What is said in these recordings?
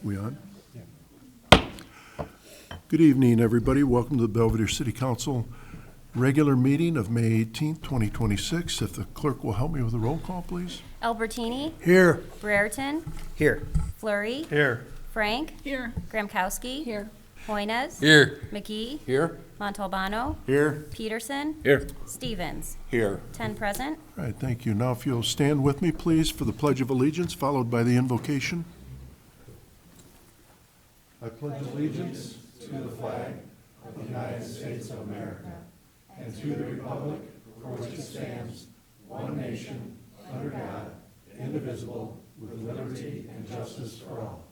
We on? Good evening, everybody. Welcome to the Belvedere City Council regular meeting of May 18th, 2026. If the clerk will help me with a roll call, please. Albertini. Here. Brereton. Here. Fleury. Here. Frank. Here. Gramkowski. Here. Hoynes. Here. McGee. Here. Montalbano. Here. Peterson. Here. Stevens. Here. 10 present. All right, thank you. Now, if you'll stand with me, please, for the Pledge of Allegiance, followed by the invocation. I pledge allegiance to the flag of the United States of America and to the republic for which it stands, one nation, under God, indivisible, with liberty and justice for all.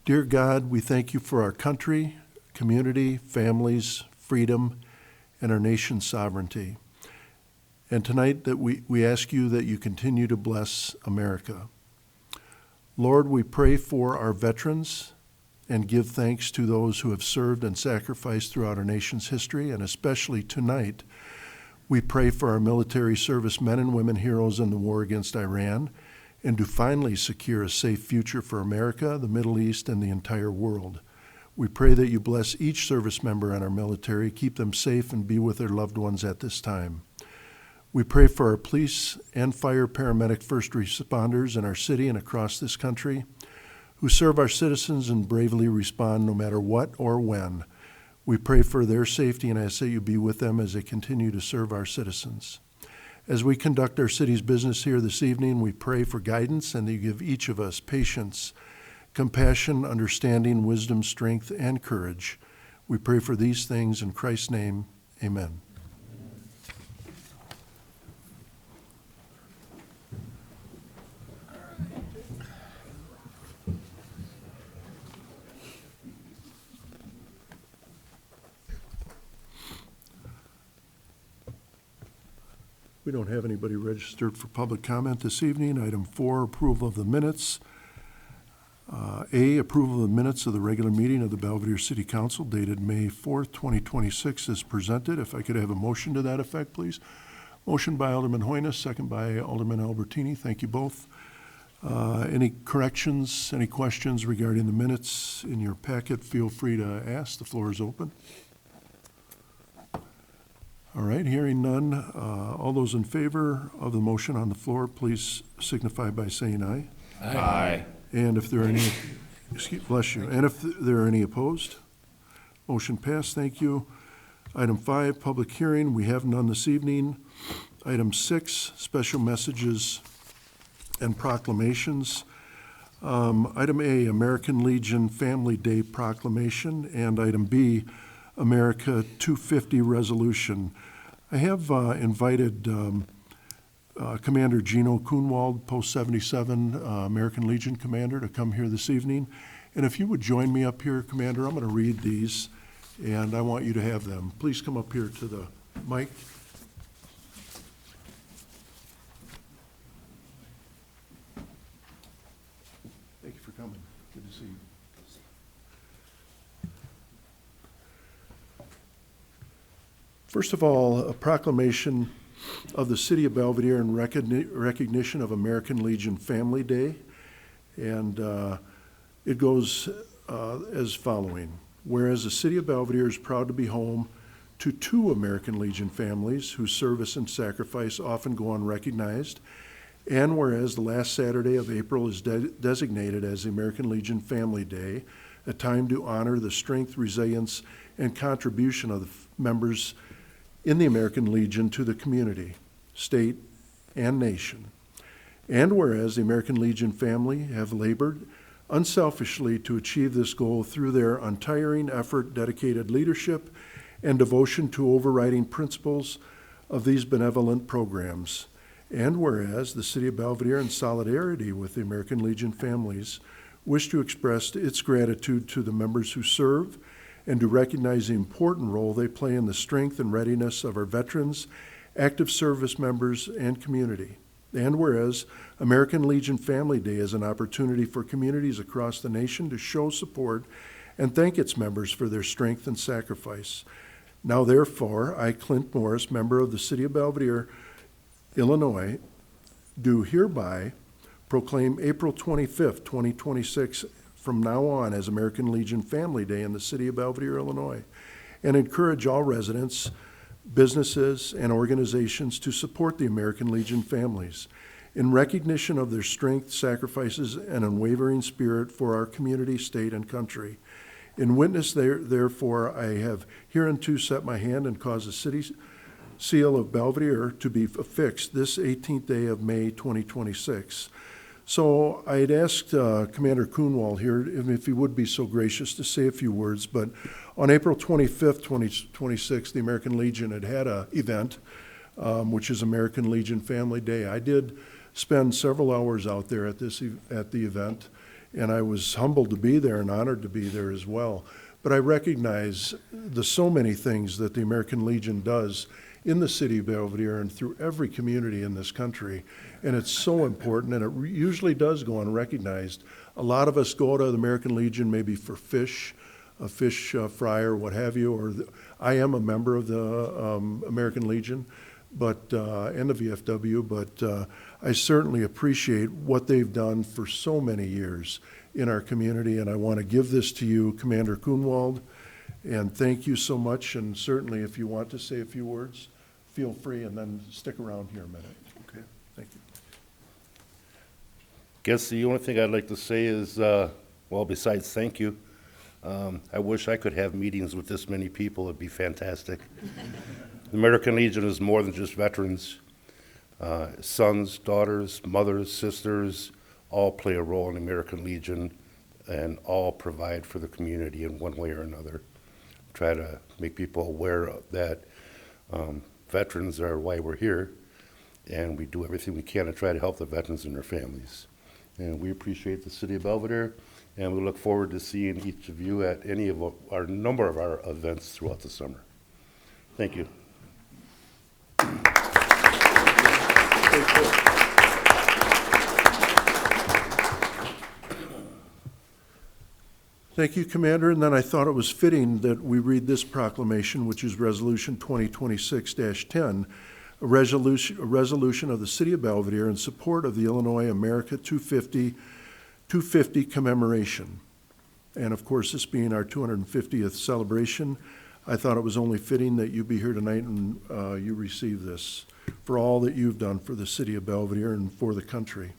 Dear God, we thank you for our country, community, families, freedom, and our nation's sovereignty. And tonight that we ask you that you continue to bless America. Lord, we pray for our veterans and give thanks to those who have served and sacrificed throughout our nation's history, and especially tonight, we pray for our military service men and women heroes in the war against Iran, and to finally secure a safe future for America, the Middle East, and the entire world. We pray that you bless each service member in our military, keep them safe, and be with their loved ones at this time. We pray for our police and fire, paramedic, first responders in our city and across this country who serve our citizens and bravely respond no matter what or when. We pray for their safety and ask that you be with them as they continue to serve our citizens. As we conduct our city's business here this evening, we pray for guidance and that you give each of us patience, compassion, understanding, wisdom, strength, and courage. We pray for these things in Christ's name. Amen. We don't have anybody registered for public comment this evening. Item 4, approval of the minutes. A, approval of the minutes of the regular meeting of the Belvedere City Council dated May 4th, 2026 is presented. If I could have a motion to that effect, please. Motion by Alderman Hoynes, second by Alderman Albertini. Thank you both. Any corrections, any questions regarding the minutes in your packet, feel free to ask. The floor is open. All right, hearing none, all those in favor of the motion on the floor, please signify by saying aye. Aye. And if there are any, bless you, and if there are any opposed, motion passed, thank you. Item 5, public hearing, we have none this evening. Item 6, special messages and proclamations. Item A, American Legion Family Day Proclamation, and item B, America 250 Resolution. I have invited Commander Gino Kuhnwald, Post 77, American Legion Commander, to come here this evening. And if you would join me up here, Commander, I'm going to read these, and I want you to have them. Please come up here to the mic. Thank you for coming. Good to see you. First of all, a proclamation of the City of Belvedere in recognition of American Legion Family Day. And it goes as following. Whereas the City of Belvedere is proud to be home to 2 American Legion families whose service and sacrifice often go unrecognized, and whereas the last Saturday of April is designated as the American Legion Family Day, a time to honor the strength, resilience, and contribution of the members in the American Legion to the community, state, and nation. And whereas the American Legion family have labored unselfishly to achieve this goal through their untiring effort, dedicated leadership, and devotion to overriding principles of these benevolent programs. And whereas the City of Belvedere, in solidarity with the American Legion families, wish to express its gratitude to the members who serve and to recognize the important role they play in the strength and readiness of our veterans, active service members, and community. And whereas American Legion Family Day is an opportunity for communities across the nation to show support and thank its members for their strength and sacrifice. Now therefore, I, Clint Morris, member of the City of Belvedere, Illinois, do hereby proclaim April 25th, 2026 from now on as American Legion Family Day in the city of Belvidere, Illinois, and encourage all residents, businesses, and organizations to support the American Legion families in recognition of their strength, sacrifices, and unwavering spirit for our community, state, and country. In witness therefore, I have hereunto set my hand and caused the city seal of Belvidere to be affixed this 18th day of May 2026. So I'd asked Commander Kuhnwald here if he would be so gracious to say a few words, but on April 25th, 2026, the American Legion had an event, which is American Legion Family Day. I did spend several hours out there at the event, and I was humbled to be there and honored to be there as well. But I recognize the so many things that the American Legion does in the city of Belvidere and through every community in this country. And it's so important, and it usually does go unrecognized. A lot of us go to the American Legion maybe for fish, a fish fry or what have you, I am a member of the American Legion, and the VFW, but I certainly appreciate what they've done for so many years in our community, and I want to give this to you, Commander Kuhnwald, and thank you so much, and certainly if you want to say a few words, feel free, and then stick around here a minute. Okay, thank you. Guess the only thing I'd like to say is, well, besides thank you, I wish I could have meetings with this many people. It'd be fantastic. The American Legion is more than just veterans. Sons, daughters, mothers, sisters, all play a role in the American Legion and all provide for the community in one way or another. Try to make people aware that veterans are why we're here, and we do everything we can to try to help the veterans and their families. And we appreciate the city of Belvidere, and we look forward to seeing each of you at any of our number of our events throughout the summer. Thank you. Thank you, Commander. And then I thought it was fitting that we read this proclamation, which is Resolution 2026-10, a resolution of the City of Belvidere in support of the Illinois America 250 commemoration. And of course, this being our 250th celebration, I thought it was only fitting that you be here tonight and you receive this for all that you've done for the City of Belvidere and for the country.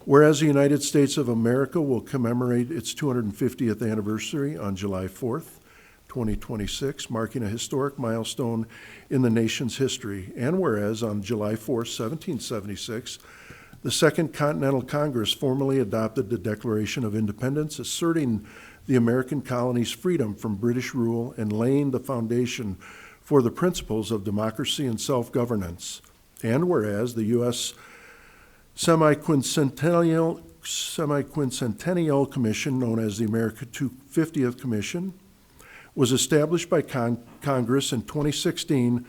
Whereas the United States of America will commemorate its 250th anniversary on July 4th, 2026, marking a historic milestone in the nation's history. And whereas on July 4th, 1776, the Second Continental Congress formally adopted the Declaration of Independence, asserting the American colonies' freedom from British rule and laying the foundation for the principles of democracy and self-governance. And whereas the U.S. Semi-Quincentennial Commission, known as the America 250th Commission, was established by Congress in 2016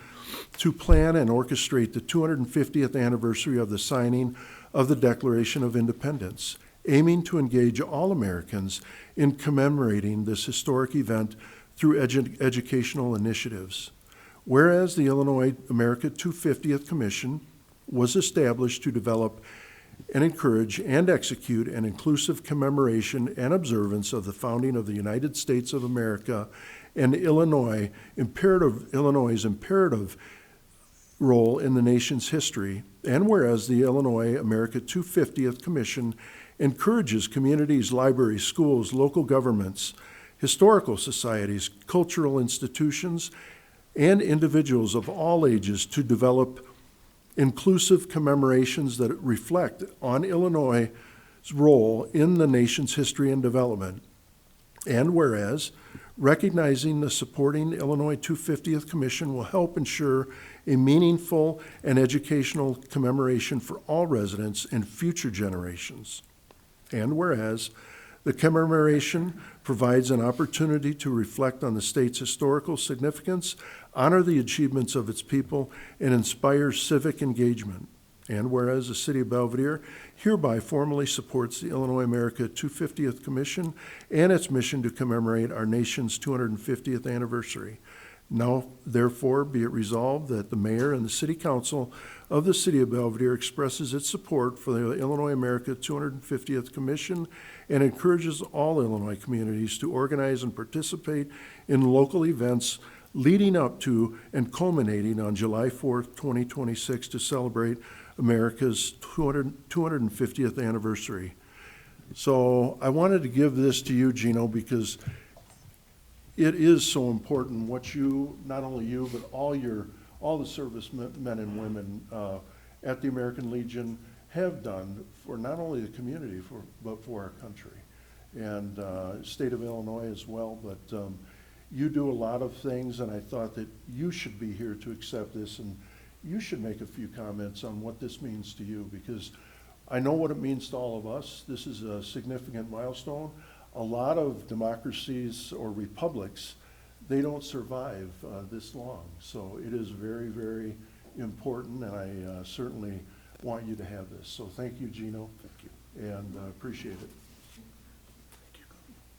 to plan and orchestrate the 250th anniversary of the signing of the Declaration of Independence, aiming to engage all Americans in commemorating this historic event through educational initiatives. Whereas the Illinois America 250th Commission was established to develop and encourage and execute an inclusive commemoration and observance of the founding of the United States of America and Illinois' imperative role in the nation's history. And whereas the Illinois America 250th Commission encourages communities, libraries, schools, local governments, historical societies, cultural institutions, and individuals of all ages to develop inclusive commemorations that reflect on Illinois' role in the nation's history and development. And whereas recognizing the supporting Illinois 250th Commission will help ensure a meaningful and educational commemoration for all residents and future generations. And whereas the commemoration provides an opportunity to reflect on the state's historical significance, honor the achievements of its people, and inspire civic engagement. And whereas the City of Belvidere hereby formally supports the Illinois America 250th Commission and its mission to commemorate our nation's 250th anniversary. Now, therefore, be it resolved that the mayor and the city council of the city of Belvedere expresses its support for the Illinois America 250th Commission and encourages all Illinois communities to organize and participate in local events leading up to and culminating on July 4th, 2026 to celebrate America's 250th anniversary. So I wanted to give this to you, Gino, because it is so important what you, not only you, but all the servicemen and women at the American Legion have done for not only the community, but for our country and state of Illinois as well. But you do a lot of things, and I thought that you should be here to accept this, and you should make a few comments on what this means to you, because I know what it means to all of us. This is a significant milestone. A lot of democracies or republics, they don't survive this long. So it is very, very important, and I certainly want you to have this. So thank you, Gino. Thank you. And appreciate it. Thank you.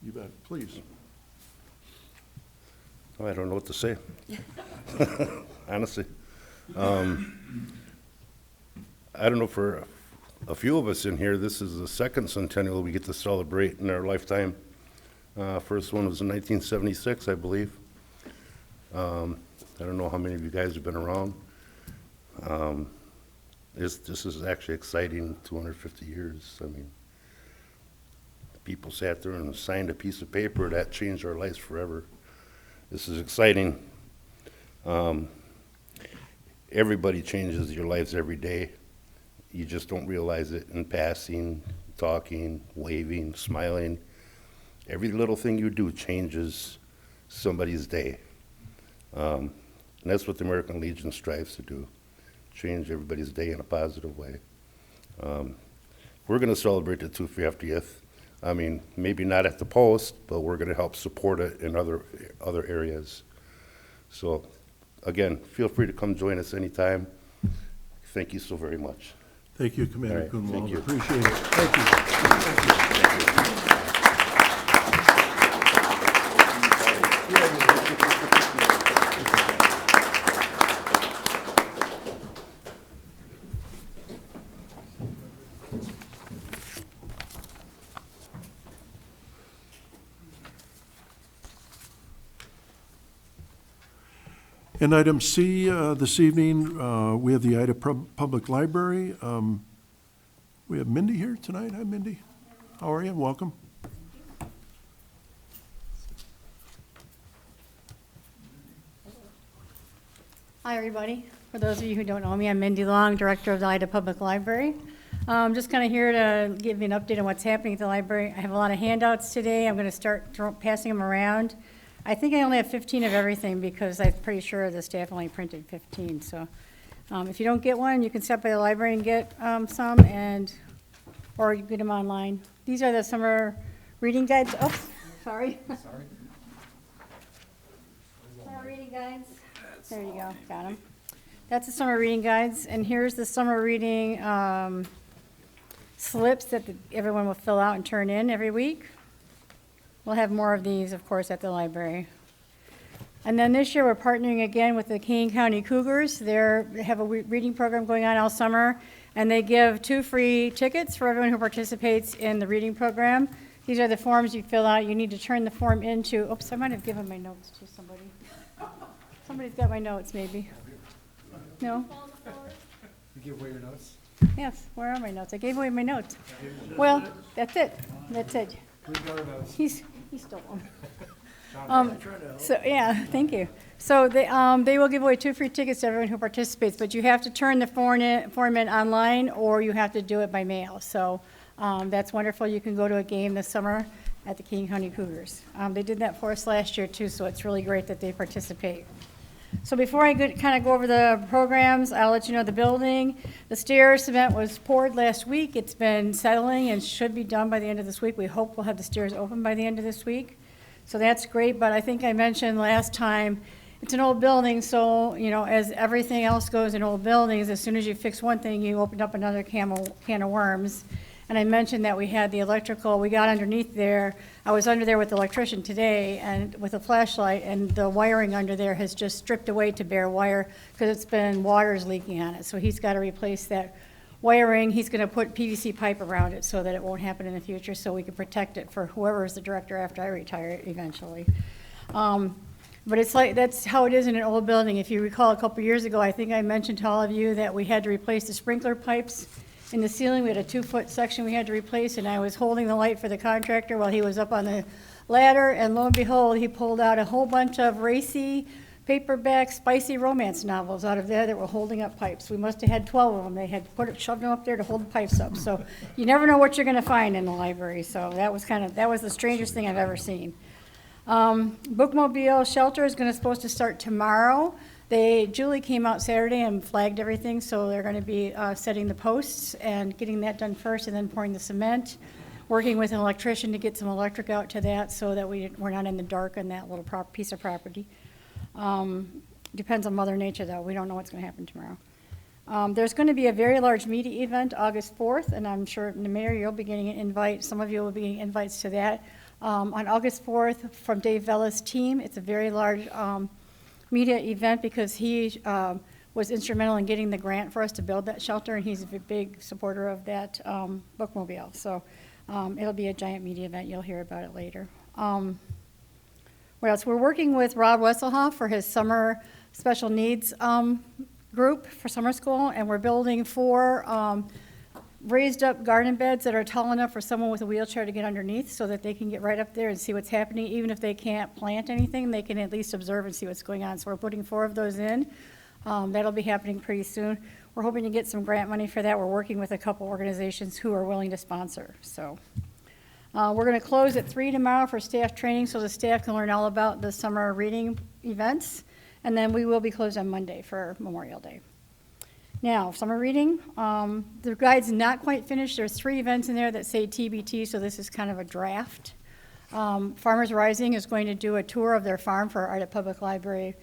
You bet. Please. Oh, I don't know what to say, honestly. I don't know, for a few of us in here, this is the second centennial we get to celebrate in our lifetime. First one was in 1976, I believe. I don't know how many of you guys have been around. This is actually exciting, 250 years. I mean, people sat there and signed a piece of paper that changed our lives forever. This is exciting. Everybody changes your lives every day. You just don't realize it in passing, talking, waving, smiling. Every little thing you do changes somebody's day. And that's what the American Legion strives to do, change everybody's day in a positive way. We're going to celebrate the 250th. I mean, maybe not at the post, but we're going to help support it in other areas. So, again, feel free to come join us anytime. Thank you so very much. Thank you, Commander All right, Grunwald. thank you. Appreciate it. Thank you. And item C, this evening, we have the Ida Public Library. We have Mindy here tonight. Hi, Mindy. How are you? Welcome. Hi, everybody. For those of you who don't know me, I'm Mindy Long, Director of the Ida Public Library. Just kind of here to give you an update on what's happening at the library. I have a lot of handouts today. I'm going to start passing them around. I think I only have 15 of everything because I'm pretty sure the staff only printed 15. So if you don't get one, you can stop by the library and get some, or you get them online. These are the summer reading guides. Oh, sorry. Summer reading guides. There you go, got them. That's the summer reading guides, and here's the summer reading slips that everyone will fill out and turn in every week. We'll have more of these, of course, at the library. And then this year, we're partnering again with the King County Cougars. They have a reading program going on all summer, and they give 2 free tickets for everyone who participates in the reading program. These are the forms you fill out. You need to turn the form into, oops, I might have given my notes to somebody. Somebody's got my notes, maybe. No? You give away your notes? Yes, where are my notes? I gave away my notes. Well, that's it. That's it. We got our notes. He stole them. So, yeah, thank you. So they will give away 2 free tickets to everyone who participates, but you have to turn the form in online, or you have to do it by mail. So that's wonderful. You can go to a game this summer at the King County Cougars. They did that for us last year, too, so it's really great that they participate. So before I kind of go over the programs, I'll let you know the building. The stairs cement was poured last week. It's been settling and should be done by the end of this week. We hope we'll have the stairs open by the end of this week. So that's great, but I think I mentioned last time, it's an old building, so, you know, as everything else goes in old buildings, as soon as you fix one thing, you open up another can of worms. And I mentioned that we had the electrical, we got underneath there. I was under there with the electrician today and with a flashlight, and the wiring under there has just stripped away to bare wire because it's been water's leaking on it. So he's got to replace that wiring. He's going to put PVC pipe around it so that it won't happen in the future, so we can protect it for whoever is the director after I retire eventually. But it's like, that's how it is in an old building. If you recall, a couple years ago, I think I mentioned to all of you that we had to replace the sprinkler pipes in the ceiling. We had a 2-foot section we had to replace, and I was holding the light for the contractor while he was up on the ladder, and lo and behold, he pulled out a whole bunch of racy, paperback, spicy romance novels out of there that were holding up pipes. We must have had 12 of them. They had shoved them up there to hold the pipes up. So you never know what you're going to find in the library. So that was the strangest thing I've ever seen. Bookmobile shelter is supposed to start tomorrow. Julie came out Saturday and flagged everything, so they're going to be setting the posts and getting that done first, and then pouring the cement, working with an electrician to get some electric out to that so that we're not in the dark on that little piece of property. Depends on Mother Nature, though. We don't know what's going to happen tomorrow. There's going to be a very large media event August 4th, and I'm sure, the mayor, you'll be getting an invite. Some of you will be getting invites to that. On August 4th, from Dave Vella's team, it's a very large media event because he was instrumental in getting the grant for us to build that shelter, and he's a big supporter of that bookmobile. So it'll be a giant media event. You'll hear about it later. What else? We're working with Rob Wesselhoff for his summer special needs group for summer school, and we're building 4 raised up garden beds that are tall enough for someone with a wheelchair to get underneath so that they can get right up there and see what's happening. Even if they can't plant anything, they can at least observe and see what's going on. So we're putting 4 of those in. That'll be happening pretty soon. We're hoping to get some grant money for that. We're working with a couple organizations who are willing to sponsor. So we're going to close at 3 tomorrow for staff training so the staff can learn all about the summer reading events. And then we will be closed on Monday for Memorial Day. Now, summer reading, the guide's not quite finished. There's 3 events in there that say TBT, so this is kind of a draft. Farmers Rising is going to do a tour of their farm for Ardent Public Library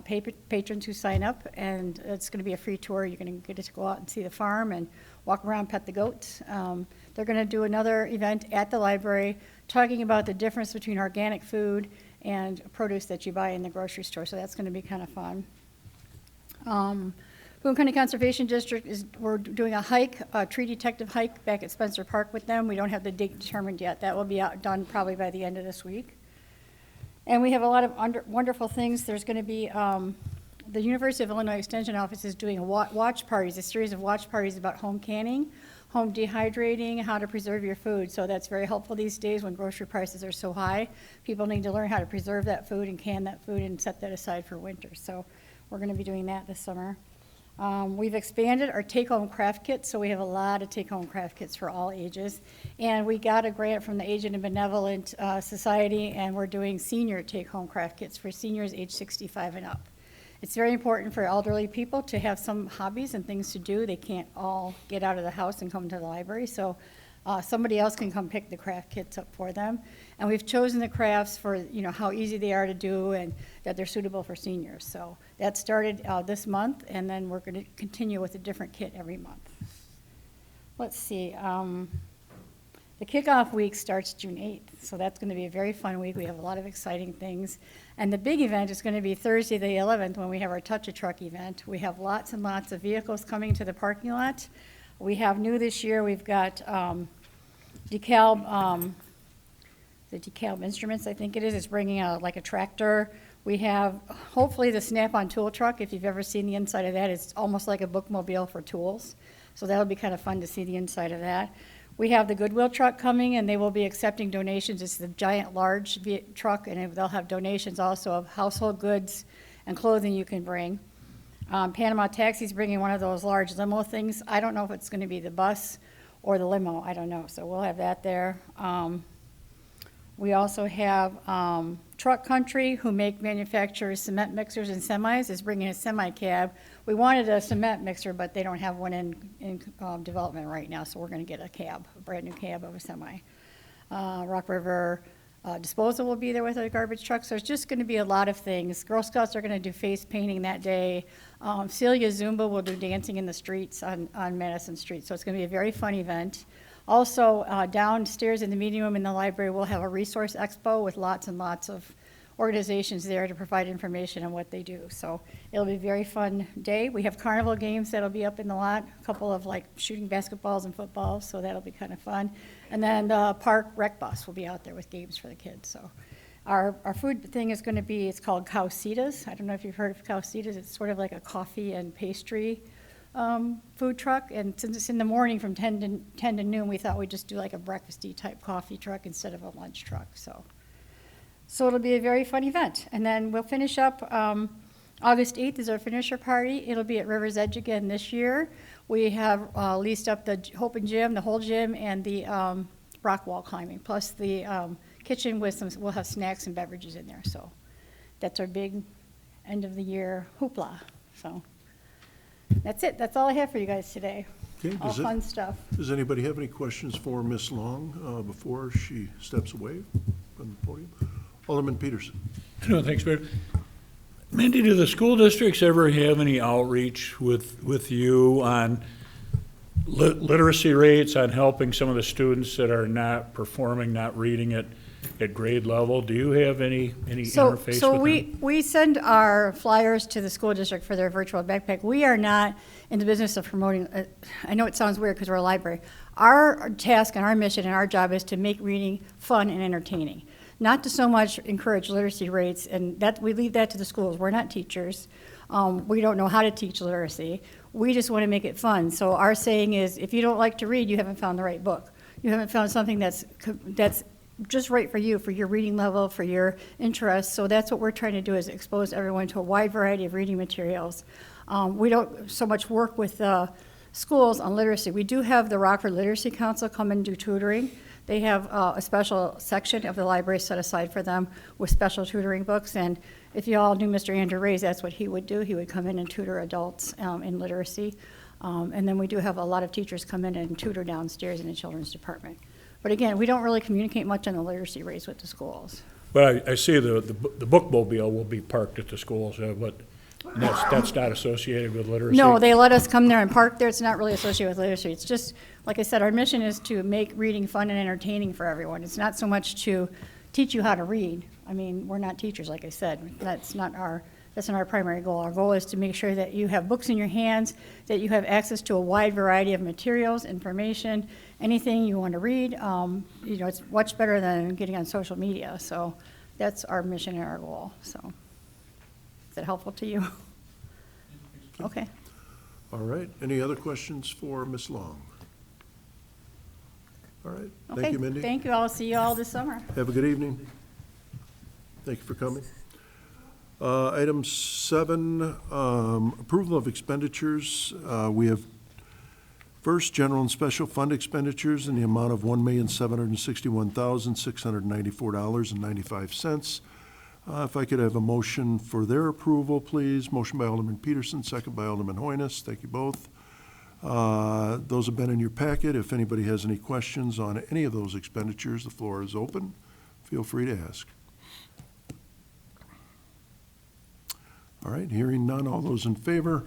patrons who sign up, and it's going to be a free tour. You're going to get to go out and see the farm and walk around, pet the goats. They're going to do another event at the library talking about the difference between organic food and produce that you buy in the grocery store, so that's going to be kind of fun. Boone County Conservation District we're doing a hike, a tree detective hike back at Spencer Park with them. We don't have the date determined yet. That will be done probably by the end of this week. And we have a lot of wonderful things. There's going to be, the University of Illinois Extension Office is doing watch parties, a series of watch parties about home canning, home dehydrating, how to preserve your food. So that's very helpful these days when grocery prices are so high. People need to learn how to preserve that food and can that food and set that aside for winter. So we're going to be doing that this summer. We've expanded our take-home craft kits, so we have a lot of take-home craft kits for all ages. And we got a grant from the Aged and Benevolent Society, and we're doing senior take-home craft kits for seniors age 65 and up. It's very important for elderly people to have some hobbies and things to do. They can't all get out of the house and come to the library, so somebody else can come pick the craft kits up for them. And we've chosen the crafts for, how easy they are to do and that they're suitable for seniors. So that started this month, and then we're going to continue with a different kit every month. Let's see. The kickoff week starts June 8th, so that's going to be a very fun week. We have a lot of exciting things. And the big event is going to be Thursday the 11th when we have our Touch a Truck event. We have lots and lots of vehicles coming to the parking lot. We have new this year, we've got DeKalb Instruments, I think it is. It's bringing out like a tractor. We have hopefully the Snap-on tool truck. If you've ever seen the inside of that, it's almost like a bookmobile for tools. So that'll be kind of fun to see the inside of that. We have the Goodwill truck coming, and they will be accepting donations. It's the giant, large truck, and they'll have donations also of household goods and clothing you can bring. Panama Taxi's bringing one of those large limo things. I don't know if it's going to be the bus or the limo. I don't know. So we'll have that there. We also have Truck Country, who manufacture cement mixers and semis, is bringing a semi cab. We wanted a cement mixer, but they don't have one in development right now, so we're going to get a brand new cab of a semi. Rock River Disposal will be there with a garbage truck, so it's just going to be a lot of things. Girl Scouts are going to do face painting that day. Celia Zumba will do dancing in the streets on Madison Street, so it's going to be a very fun event. Also, downstairs in the meeting room in the library, we'll have a resource expo with lots and lots of organizations there to provide information on what they do. So it'll be a very fun day. We have carnival games that'll be up in the lot, a couple of like shooting basketballs and footballs, so that'll be kind of fun. And then the park rec bus will be out there with games for the kids, so. Our food thing is going to be, it's called Cowcitas. I don't know if you've heard of Cowcitas. It's sort of like a coffee and pastry food truck. And since it's in the morning from 10 to noon, we thought we'd just do like a breakfasty type coffee truck instead of a lunch truck. So it'll be a very fun event. And then we'll finish up, August 8th is our finisher party. It'll be at River's Edge again this year. We have leased up the Hope and Gym, the whole gym, and the rock wall climbing, plus the kitchen with some, we'll have snacks and beverages in there. So that's our big end of the year hoopla. So that's it. That's all I have for you guys today. Okay, All fun stuff. Does anybody have any questions for Ms. Long before she steps away from the podium? Alderman Peterson. No, thanks, Mayor. Mindy, do the school districts ever have any outreach with you on literacy rates, on helping some of the students that are not performing, not reading at grade level? Do you have any interface So with them? we send our flyers to the school district for their virtual backpack. We are not in the business of promoting, I know it sounds weird because we're a library. Our task and our mission and our job is to make reading fun and entertaining. Not to so much encourage literacy rates, and that we leave that to the schools. We're not teachers. We don't know how to teach literacy. We just want to make it fun. So our saying is, if you don't like to read, you haven't found the right book. You haven't found something that's just right for you, for your reading level, for your interests. So that's what we're trying to do, is expose everyone to a wide variety of reading materials. We don't so much work with schools on literacy. We do have the Rockford Literacy Council come and do tutoring. They have a special section of the library set aside for them with special tutoring books. And if you all knew Mr. Andrew Reyes, that's what he would do. He would come in and tutor adults in literacy. And then we do have a lot of teachers come in and tutor downstairs in the children's department. But again, we don't really communicate much on the literacy rates with the schools. But I see the bookmobile will be parked at the schools, but that's not associated with literacy? No, they let us come there and park there. It's not really associated with literacy. It's just, like I said, our mission is to make reading fun and entertaining for everyone. It's not so much to teach you how to read. I mean, we're not teachers, like I said. That's not our primary goal. Our goal is to make sure that you have books in your hands, that you have access to a wide variety of materials, information, anything you want to read. It's much better than getting on social media. So that's our mission and our goal. So is that helpful to you? Okay. All right. Any other questions for Ms. Long? All right. Thank Okay, you, Mindy. thank you. I'll see you all this summer. Have a good evening. Thank you for coming. Item 7, approval of expenditures. We have first, general and special fund expenditures in the amount of $1,761,694.95. If I could have a motion for their approval, please. Motion by Alderman Peterson, second by Alderman Hoynes. Thank you both. Those have been in your packet. If anybody has any questions on any of those expenditures, the floor is open. Feel free to ask. All right, hearing none, all those in favor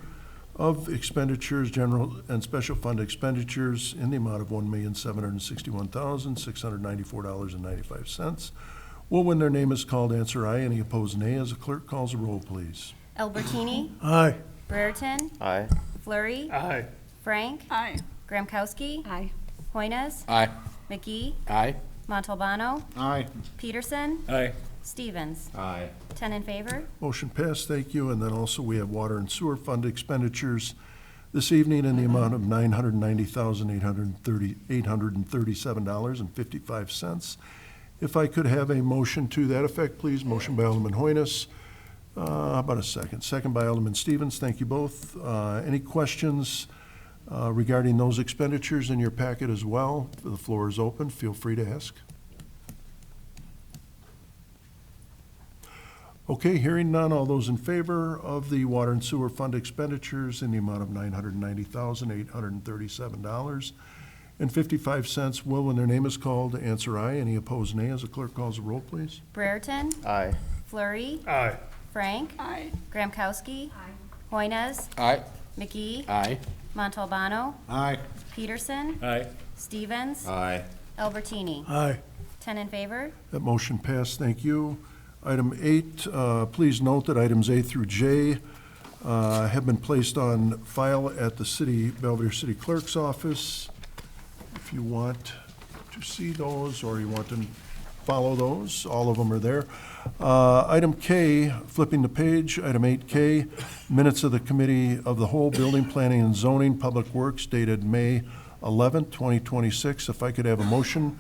of expenditures, general and special fund expenditures in the amount of $1,761,694.95 will, when their name is called, answer aye. Any opposed, nay. As the clerk calls the roll, please. Albertini, Aye. Brereton, Aye. Flurry, Aye. Frank, Aye. Gramkowski, Aye. Hoynes, Aye. McGee, Aye. Montalbano, Aye. Peterson, Aye. Stevens. Aye. 10 in favor. Motion passed, thank you. And then also we have water and sewer fund expenditures this evening in the amount of $990,837.55. If I could have a motion to that effect, please. Motion by Alderman Hoynes. How about a second? Second by Alderman Stevens. Thank you both. Any questions regarding those expenditures in your packet as well? The floor is open. Feel free to ask. Okay, hearing none, all those in favor of the water and sewer fund expenditures in the amount of $990,837.55 will, when their name is called, answer aye. Any opposed, nay. As the clerk calls the roll, please. Brereton, Aye. Flurry, Aye. Frank, Aye. Gramkowski, Hoynes, Aye. McGee, Aye. Montalbano, Aye. Peterson, Aye. Stevens, Aye. Albertini. Aye. 10 in favor. That motion passed, thank you. Item 8, please note that items A through J have been placed on file at the Belvedere City Clerk's office. If you want to see those or you want to follow those, all of them are there. Item K, flipping the page, item 8K, minutes of the Committee of the Whole, Building, Planning, and Zoning, Public Works, dated May 11th, 2026. If I could have a motion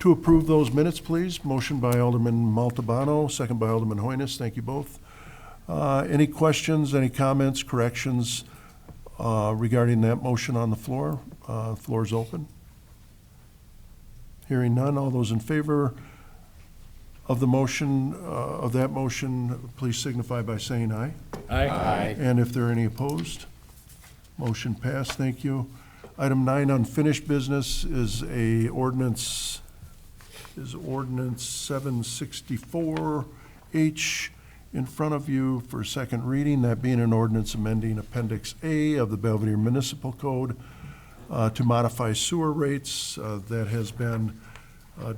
to approve those minutes, please. Motion by Alderman Montalbano, second by Alderman Hoynes. Thank you both. Any questions, any comments, corrections regarding that motion on the floor? Floor is open. Hearing none, all those in favor of the motion, of that motion, please signify by saying aye. Aye. And if there are any opposed, motion passed, thank you. Item 9, unfinished business, is ordinance 764H in front of you for second reading, that being an ordinance amending Appendix A of the Belvedere Municipal Code to modify sewer rates. That has been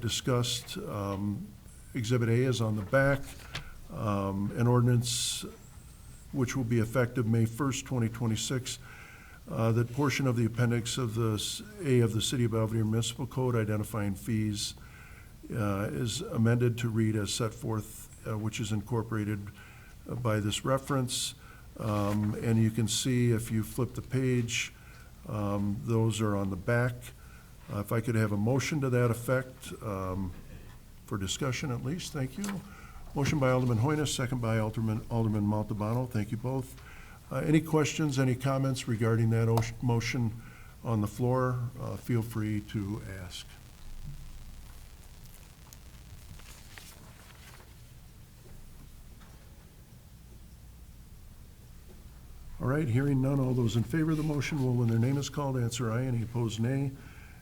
discussed. Exhibit A is on the back. An ordinance which will be effective May 1st, 2026. That portion of the appendix of the A of the City of Belvedere Municipal Code identifying fees is amended to read as set forth, which is incorporated by this reference. And you can see if you flip the page, those are on the back. If I could have a motion to that effect, for discussion at least, thank you. Motion by Alderman Hoynes, second by Alderman Montalbano. Thank you both. Any questions, any comments regarding that motion on the floor? Feel free to ask. All right, hearing none, all those in favor of the motion will, when their name is called, answer aye. Any opposed, nay.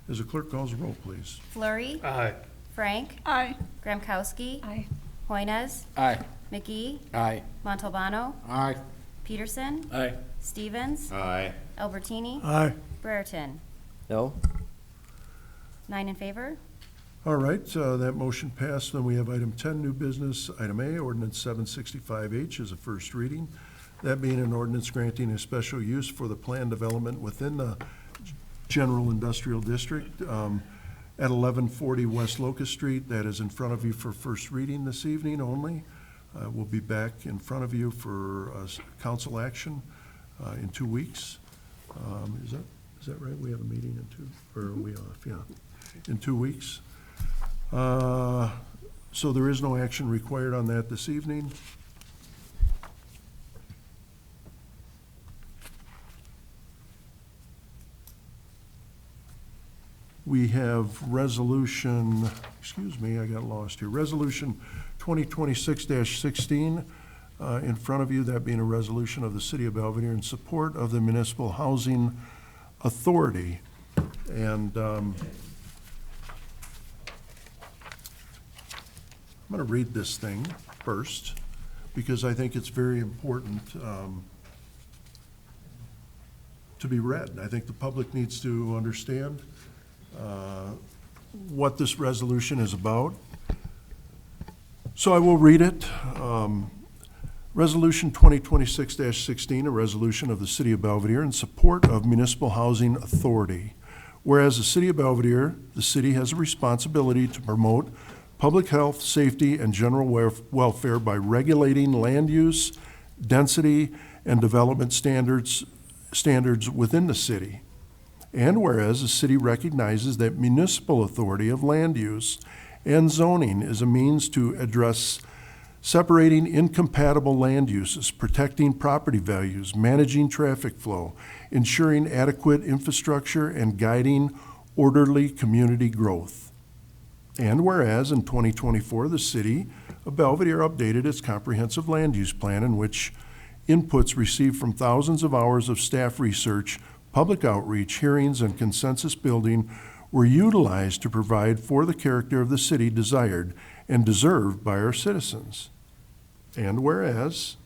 As the clerk calls the roll, please. Flurry, Aye. Frank, Aye. Gramkowski, Aye. Hoynes, Aye. McGee, Aye. Montalbano, Aye. Peterson, Aye. Stevens, Aye. Albertini, Aye. Brereton. No? 9 in favor. All right, that motion passed. Then we have item 10, new business. Item A, ordinance 765H is a first reading. That being an ordinance granting a special use for the planned development within the General Industrial District at 1140 West Locust Street. That is in front of you for first reading this evening only. We'll be back in front of you for council action in 2 weeks. Is that right? We have a meeting in 2, or are we off? Yeah, in 2 weeks. So there is no action required on that this evening. We have resolution, excuse me, I got lost here. Resolution 2026-16 in front of you, that being a resolution of the City of Belvedere in support of the Municipal Housing Authority. And I'm going to read this thing first because I think it's very important to be read. I think the public needs to understand what this resolution is about. So I will read it. Resolution 2026-16, a resolution of the City of Belvedere in support of Municipal Housing Authority. Whereas the City of Belvedere, the city has a responsibility to promote public health, safety, and general welfare by regulating land use, density, and development standards within the city. And whereas the city recognizes that municipal authority of land use and zoning is a means to address separating incompatible land uses, protecting property values, managing traffic flow, ensuring adequate infrastructure, and guiding orderly community growth. And whereas in 2024, the City of Belvedere updated its comprehensive land use plan, in which inputs received from thousands of hours of staff research, public outreach, hearings, and consensus building were utilized to provide for the character of the city desired and deserved by our citizens. And whereas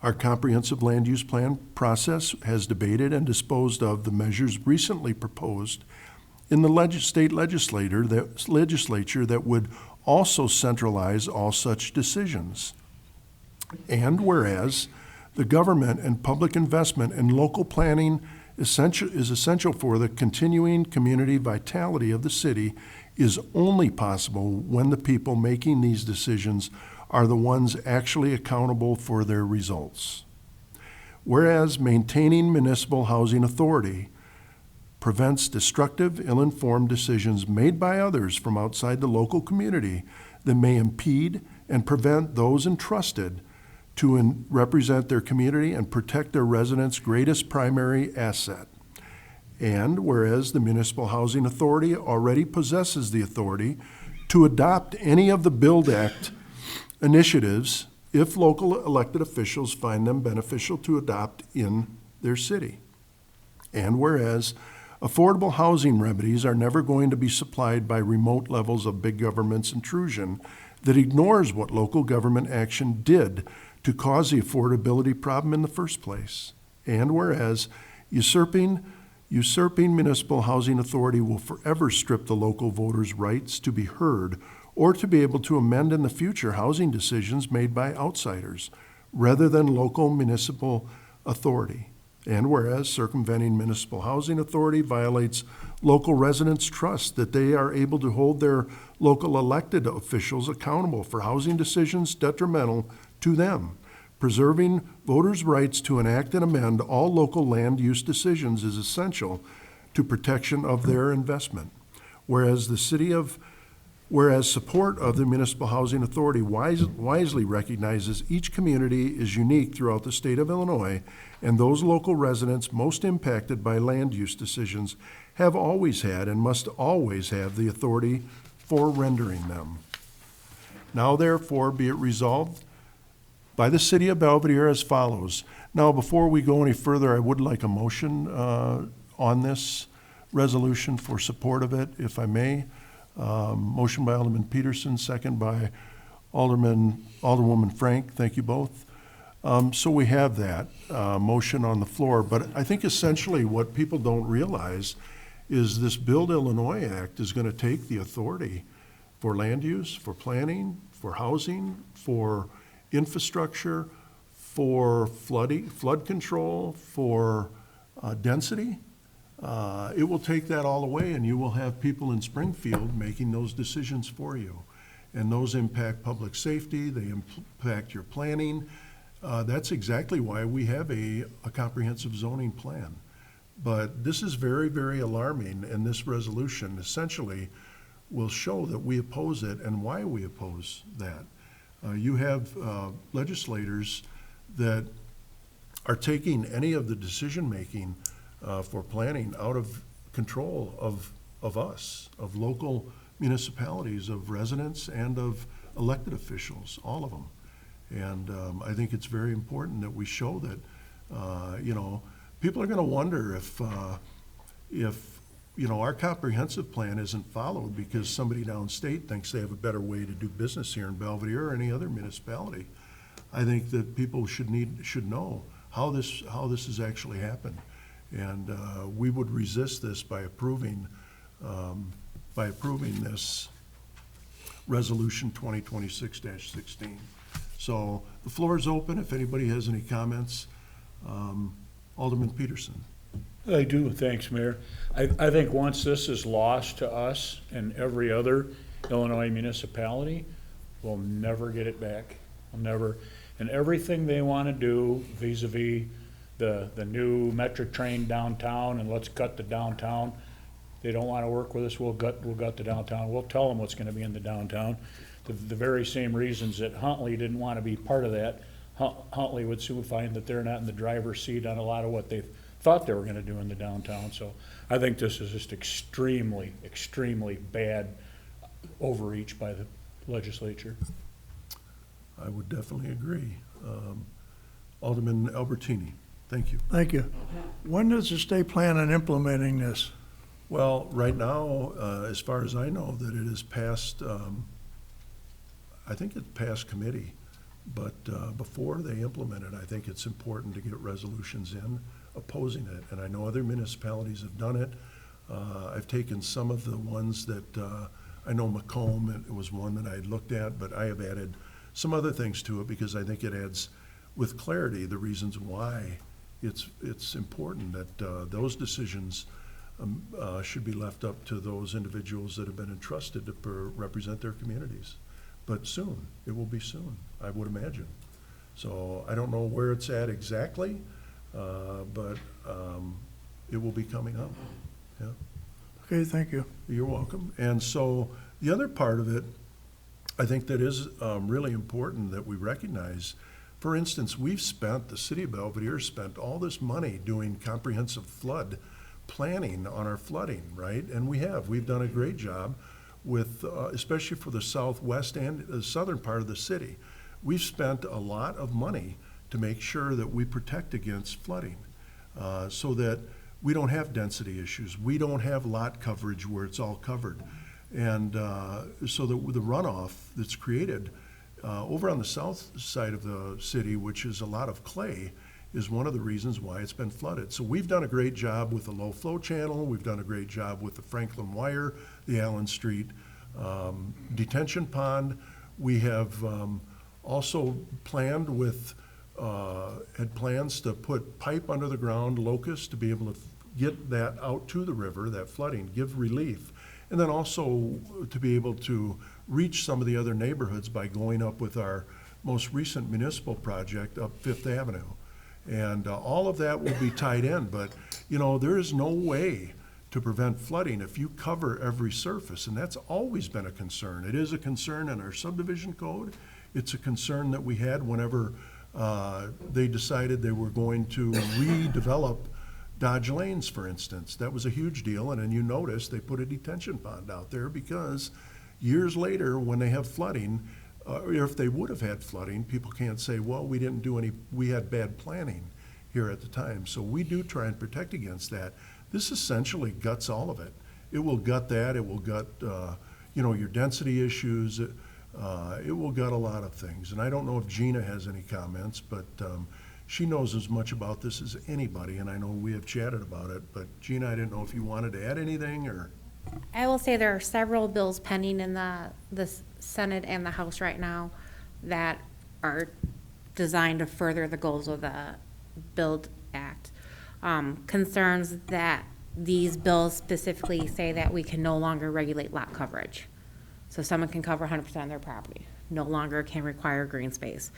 Our comprehensive land use plan process has debated and disposed of the measures recently proposed in the state legislature that would also centralize all such decisions. And whereas the government and public investment in local planning is essential for the continuing community vitality of the city, is only possible when the people making these decisions are the ones actually accountable for their results. Whereas maintaining municipal housing authority prevents destructive, ill-informed decisions made by others from outside the local community that may impede and prevent those entrusted to represent their community and protect their residents' greatest primary asset. And whereas the Municipal Housing Authority already possesses the authority to adopt any of the BUILD Act initiatives if local elected officials find them beneficial to adopt in their city. And whereas affordable housing remedies are never going to be supplied by remote levels of big government's intrusion that ignores what local government action did to cause the affordability problem in the first place. And whereas usurping municipal housing authority will forever strip the local voters' rights to be heard or to be able to amend in the future housing decisions made by outsiders rather than local municipal authority. And whereas circumventing municipal housing authority violates local residents' trust that they are able to hold their local elected officials accountable for housing decisions detrimental to them. Preserving voters' rights to enact and amend all local land use decisions is essential to protection of their investment. Whereas support of the Municipal Housing Authority wisely recognizes each community is unique throughout the state of Illinois, and those local residents most impacted by land use decisions have always had and must always have the authority for rendering them. Now therefore be it resolved by the City of Belvedere as follows. Now, before we go any further, I would like a motion on this resolution for support of it, if I may. Motion by Alderman Peterson, second by Alderwoman Frank. Thank you both. So we have that motion on the floor, but I think essentially what people don't realize is this Build Illinois Act is going to take the authority for land use, for planning, for housing, for infrastructure, for flood control, for density. It will take that all away, and you will have people in Springfield making those decisions for you. And those impact public safety, they impact your planning. That's exactly why we have a comprehensive zoning plan. But this is very, very alarming, and this resolution essentially will show that we oppose it and why we oppose that. You have legislators that are taking any of the decision-making for planning out of control of us, of local municipalities, of residents, and of elected officials, all of them. And I think it's very important that we show that, people are going to wonder if our comprehensive plan isn't followed because somebody downstate thinks they have a better way to do business here in Belvedere or any other municipality. I think that people should know how this has actually happened. And we would resist this by approving this resolution 2026-16. So the floor is open if anybody has any comments. Alderman Peterson. I do, thanks, Mayor. I think once this is lost to us and every other Illinois municipality, we'll never get it back. We'll never. And everything they want to do vis-a-vis the new metric train downtown and let's gut the downtown, they don't want to work with us, we'll gut the downtown. We'll tell them what's going to be in the downtown. The very same reasons that Huntley didn't want to be part of that. Huntley would soon find that they're not in the driver's seat on a lot of what they thought they were going to do in the downtown. So I think this is just extremely, extremely bad overreach by the legislature. I would definitely agree. Alderman Albertini, thank you. Thank you. When does the state plan on implementing this? Well, right now, as far as I know, that it is passed, I think it's passed committee, But before they implement it, I think it's important to get resolutions in opposing it. And I know other municipalities have done it. I've taken some of the ones that, I know Macomb, it was one that I had looked at, but I have added some other things to it because I think it adds with clarity the reasons why it's important that those decisions should be left up to those individuals that have been entrusted to represent their communities. But soon, it will be soon, I would imagine. So I don't know where it's at exactly, but it will be coming up, yeah. Okay, thank you. You're welcome. And so the other part of it, I think that is really important that we recognize. For instance, the city of Belvedere spent all this money doing comprehensive flood planning on our flooding, right? And we've done a great job with, especially for the southwest and the southern part of the city. We've spent a lot of money to make sure that we protect against flooding, so that we don't have density issues. We don't have lot coverage where it's all covered. And so that with the runoff that's created over on the south side of the city, which is a lot of clay, is one of the reasons why it's been flooded. So we've done a great job with the low flow channel. We've done a great job with the Franklin Wire, the Allen Street detention pond. We have also planned with, had plans to put pipe under the ground, locust, to be able to get that out to the river, that flooding, give relief. And then also to be able to reach some of the other neighborhoods by going up with our most recent municipal project up Fifth Avenue. And all of that will be tied in, but, you know, there is no way to prevent flooding if you cover every surface, and that's always been a concern. It is a concern in our subdivision code. It's a concern that we had whenever they decided they were going to redevelop Dodge Lanes, for instance. That was a huge deal, and then you notice they put a detention pond out there because years later, when they have flooding, or if they would have had flooding, people can't say, well, we had bad planning here at the time. So we do try and protect against that. This essentially guts all of it. It will gut that, it will gut, your density issues, it will gut a lot of things. And I don't know if Gina has any comments, but she knows as much about this as anybody, and I know we have chatted about it. But Gina, I didn't know if you wanted to add anything, or? I will say there are several bills pending in the Senate and the House right now that are designed to further the goals of the BUILD Act. Concerns that these bills specifically say that we can no longer regulate lot coverage. So someone can cover 100% of their property. No longer can require green space.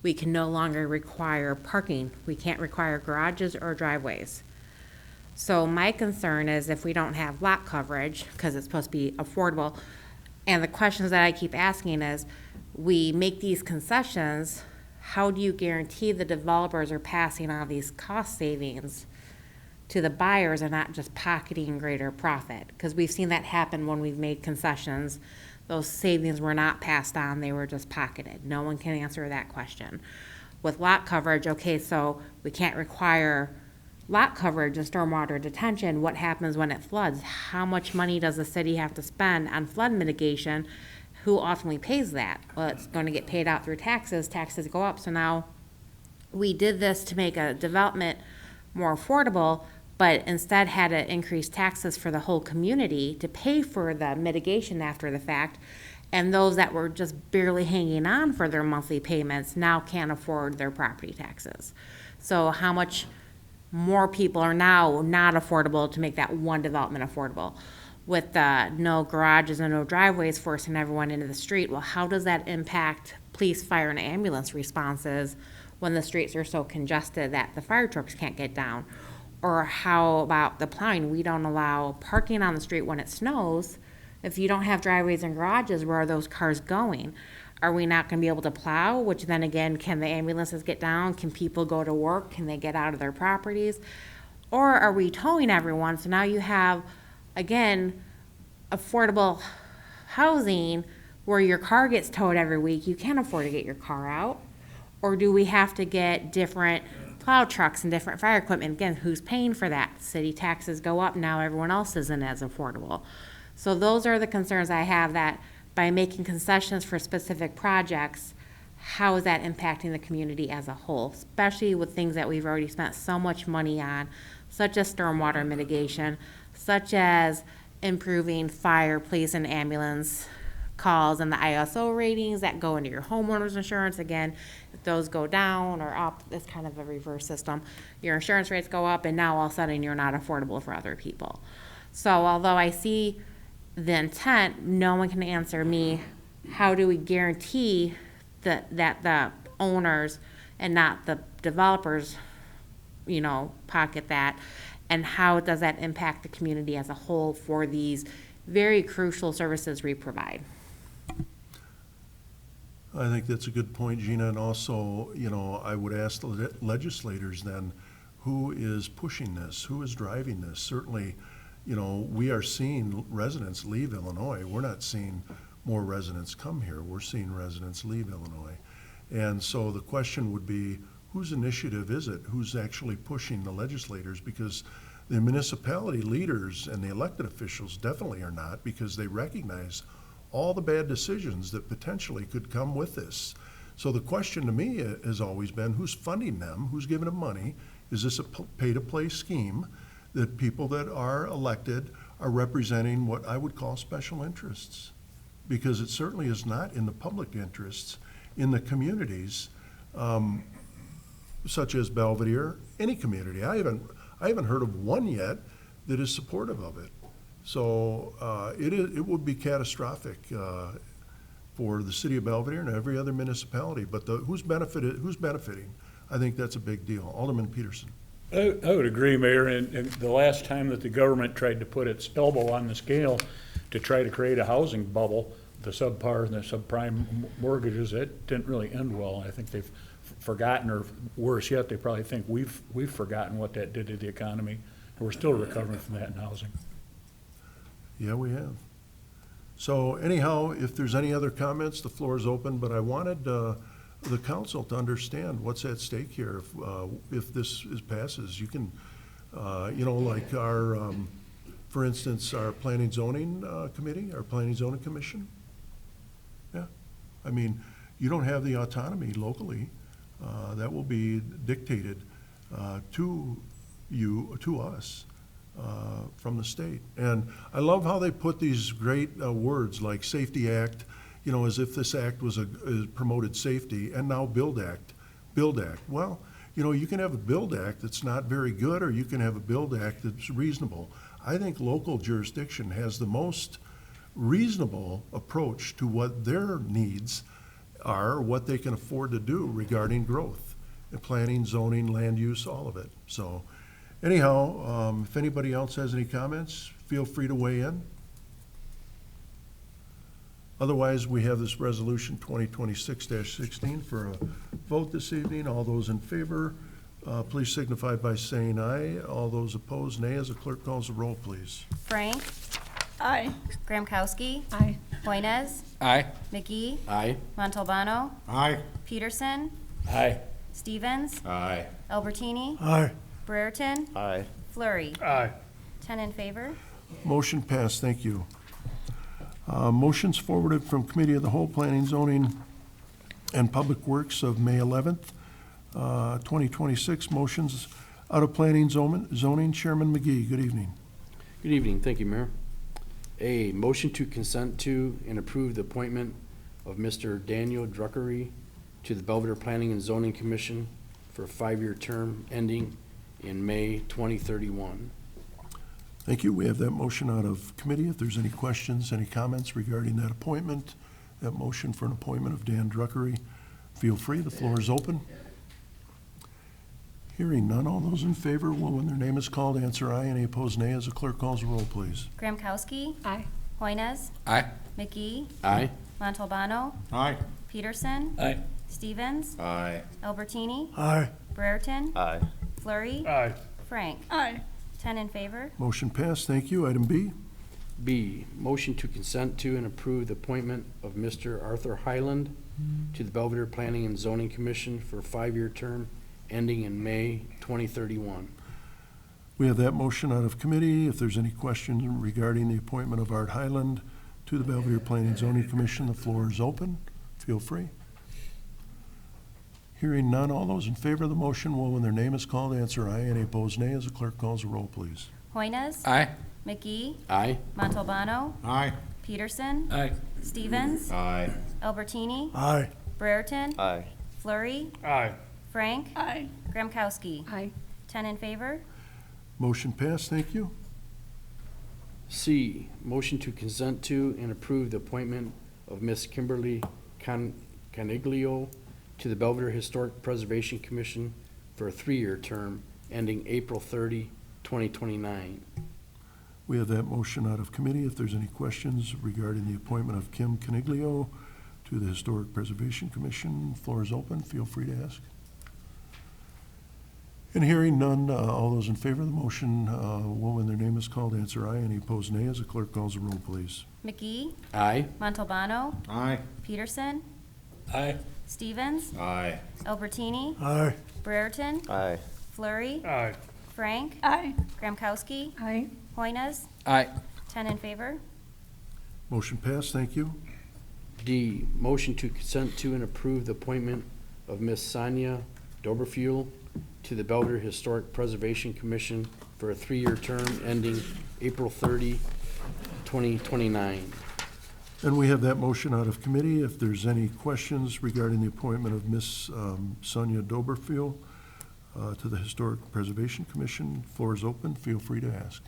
We can no longer require parking. We can't require garages or driveways. So my concern is if we don't have lot coverage, because it's supposed to be affordable, and the questions that I keep asking is, we make these concessions, how do you guarantee the developers are passing on these cost savings to the buyers and not just pocketing greater profit? Because we've seen that happen when we've made concessions. Those savings were not passed on, they were just pocketed. No one can answer that question. With lot coverage, okay, so we can't require lot coverage and stormwater detention. What happens when it floods? How much money does the city have to spend on flood mitigation? Who ultimately pays that? Well, it's going to get paid out through taxes. Taxes go up. So now we did this to make a development more affordable, but instead had to increase taxes for the whole community to pay for the mitigation after the fact. And those that were just barely hanging on for their monthly payments now can't afford their property taxes. So how much more people are now not affordable to make that one development affordable? With no garages and no driveways forcing everyone into the street, well, how does that impact police, fire, and ambulance responses when the streets are so congested that the fire trucks can't get down? Or how about the plowing? We don't allow parking on the street when it snows. If you don't have driveways and garages, where are those cars going? Are we not going to be able to plow? Which then again, can the ambulances get down? Can people go to work? Can they get out of their properties? Or are we towing everyone? So now you have, again, affordable housing where your car gets towed every week. You can't afford to get your car out. Or do we have to get different plow trucks and different fire equipment? Again, who's paying for that? City taxes go up, now everyone else isn't as affordable. So those are the concerns I have, that by making concessions for specific projects, how is that impacting the community as a whole, especially with things that we've already spent so much money on, such as stormwater mitigation, such as improving fire, police, and ambulance calls and the ISO ratings that go into your homeowner's insurance. Again, if those go down or up, it's kind of a reverse system. Your insurance rates go up, and now all of a sudden you're not affordable for other people. So although I see the intent, no one can answer me, how do we guarantee that the owners and not the developers, pocket that? And how does that impact the community as a whole for these very crucial services we provide? I think that's a good point, Gina, and also, I would ask the legislators then, who is pushing this? Who is driving this? Certainly, we are seeing residents leave Illinois. We're not seeing more residents come here. We're seeing residents leave Illinois. And so the question would be, whose initiative is it? Who's actually pushing the legislators? Because the municipality leaders and the elected officials definitely are not, because they recognize all the bad decisions that potentially could come with this. So the question to me has always been, who's funding them? Who's giving them money? Is this a pay-to-play scheme that people that are elected are representing what I would call special interests? Because it certainly is not in the public interests in the communities, such as Belvedere, any community. I haven't heard of one yet that is supportive of it. So it would be catastrophic for the city of Belvedere and every other municipality. But who's benefiting? I think that's a big deal. Alderman Peterson. I would agree, Mayor, and the last time that the government tried to put its elbow on the scale to try to create a housing bubble, the subpar and the subprime mortgages, it didn't really end well. I think they've forgotten, or worse yet, they probably think we've forgotten what that did to the economy, and we're still recovering from that in housing. Yeah, we have. So anyhow, if there's any other comments, the floor is open, but I wanted the council to understand what's at stake here. If this passes, you can, like our, for instance, our planning zoning committee, our planning zoning commission. Yeah, I mean, you don't have the autonomy locally. That will be dictated to us. From the state. And I love how they put these great words like Safety Act, as if this act promoted safety, and now Build Act. Well, you can have a Build Act that's not very good, or you can have a Build Act that's reasonable. I think local jurisdiction has the most reasonable approach to what their needs are, what they can afford to do regarding growth, and planning, zoning, land use, all of it. So anyhow, if anybody else has any comments, feel free to weigh in. Otherwise, we have this resolution 2026-16 for a vote this evening. All those in favor, please signify by saying aye. All those opposed, nay. As the clerk calls the roll, please. Frank. Aye. Gramkowski. Aye. Hoynes. Aye. McGee. Aye. Montalbano. Aye. Peterson. Aye. Stevens. Aye. Albertini. Aye. Brereton. Aye. Flurry. Aye. 10 in favor. Motion passed, thank you. Motions forwarded from Committee of the Whole, Planning, Zoning, and Public Works of May 11th, 2026. Motions out of Planning, Zoning, Chairman McGee, good evening. Good evening, thank you, Mayor. A motion to consent to and approve the appointment of Mr. Daniel Druckery to the Belvedere Planning and Zoning Commission for a 5-year term ending in May 2031. Thank you. We have that motion out of committee. If there's any questions, any comments regarding that appointment, that motion for an appointment of Dan Druckery, feel free. The floor is open. Hearing none, all those in favor will, when their name is called, answer aye. Any opposed, nay. As the clerk calls the roll, please. Gramkowski. Aye. Hoynes. Aye. McGee. Aye. Montalbano. Aye. Peterson. Aye. Stevens. Aye. Albertini. Aye. Brereton. Aye. Flurry. Aye. Frank. Aye. 10 in favor. Motion passed. Thank you. Item B. B, motion to consent to and approve the appointment of Mr. Arthur Highland to the Belvedere Planning and Zoning Commission for a 5-year term ending in May 2031. We have that motion out of committee. If there's any questions regarding the appointment of Art Highland to the Belvedere Planning and Zoning Commission, the floor is open. Feel free. Hearing none, all those in favor of the motion will, when their name is called, answer aye. Any opposed, nay. As the clerk calls the roll, please. Hoynes. Aye. McGee. Aye. Montalbano. Aye. Peterson. Aye. Stevens. Aye. Albertini. Aye. Brereton. Aye. Flurry. Aye. Frank. Aye. Gramkowski. Aye. 10 in favor. Motion passed, thank you. C, motion to consent to and approve the appointment of Miss Kimberly Caniglio to the Belvedere Historic Preservation Commission for a 3-year term ending April 30, 2029. We have that motion out of committee. If there's any questions regarding the appointment of Kim Caniglio to the Historic Preservation Commission, floor is open. Feel free to ask. And hearing none, all those in favor of the motion, will, when their name is called, answer aye. Any opposed, nay. As the clerk calls the roll, please. McGee. Aye. Montalbano. Aye. Peterson. Aye. Stevens. Aye. Albertini. Aye. Brereton. Aye. Flurry. Aye. Frank. Aye. Gramkowski. Aye. Hoynes. Aye. 10 in favor. Motion passed, thank you. D, motion to consent to and approve the appointment of Miss Sonia Doberfuel to the Belvedere Historic Preservation Commission for a 3-year term ending April 30, 2029. And we have that motion out of committee. If there's any questions regarding the appointment of Miss Sonia Doberfield to the Historic Preservation Commission, floor is open. Feel free to ask.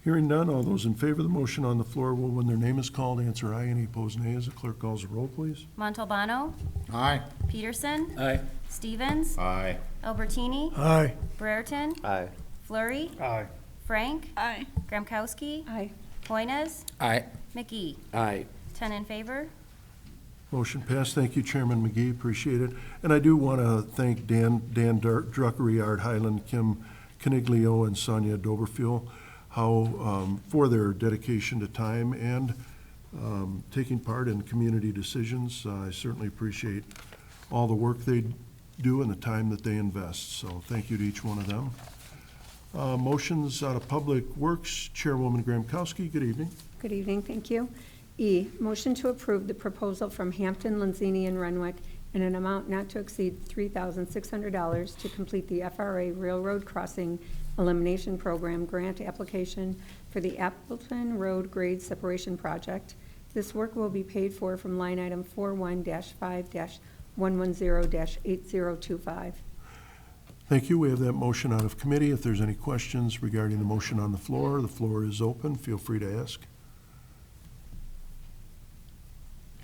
Hearing none, all those in favor of the motion on the floor will, when their name is called, answer aye. Any opposed, nay. As the clerk calls the roll, please. Montalbano. Aye. Peterson. Aye. Stevens. Aye. Albertini. Aye. Brereton. Aye. Flurry. Aye. Frank. Aye. Gramkowski. Aye. Hoynes. Aye. McGee. Aye. 10 in favor. Motion passed. Thank you, Chairman McGee. Appreciate it. And I do want to thank Dan Druckery, Art Highland, Kim Caniglio, and Sonia Doberfield for their dedication to time and taking part in community decisions. I certainly appreciate all the work they do and the time that they invest. So thank you to each one of them. Motions out of Public Works, Chairwoman Gramkowski. Good evening. Good evening, thank you. E, motion to approve the proposal from Hampton, Lanzini, and Renwick in an amount not to exceed $3,600 to complete the FRA Railroad Crossing Elimination Program grant application for the Appleton Road Grade Separation Project. This work will be paid for from line item 41-5-110-8025. Thank you. We have that motion out of committee. If there's any questions regarding the motion on the floor is open. Feel free to ask.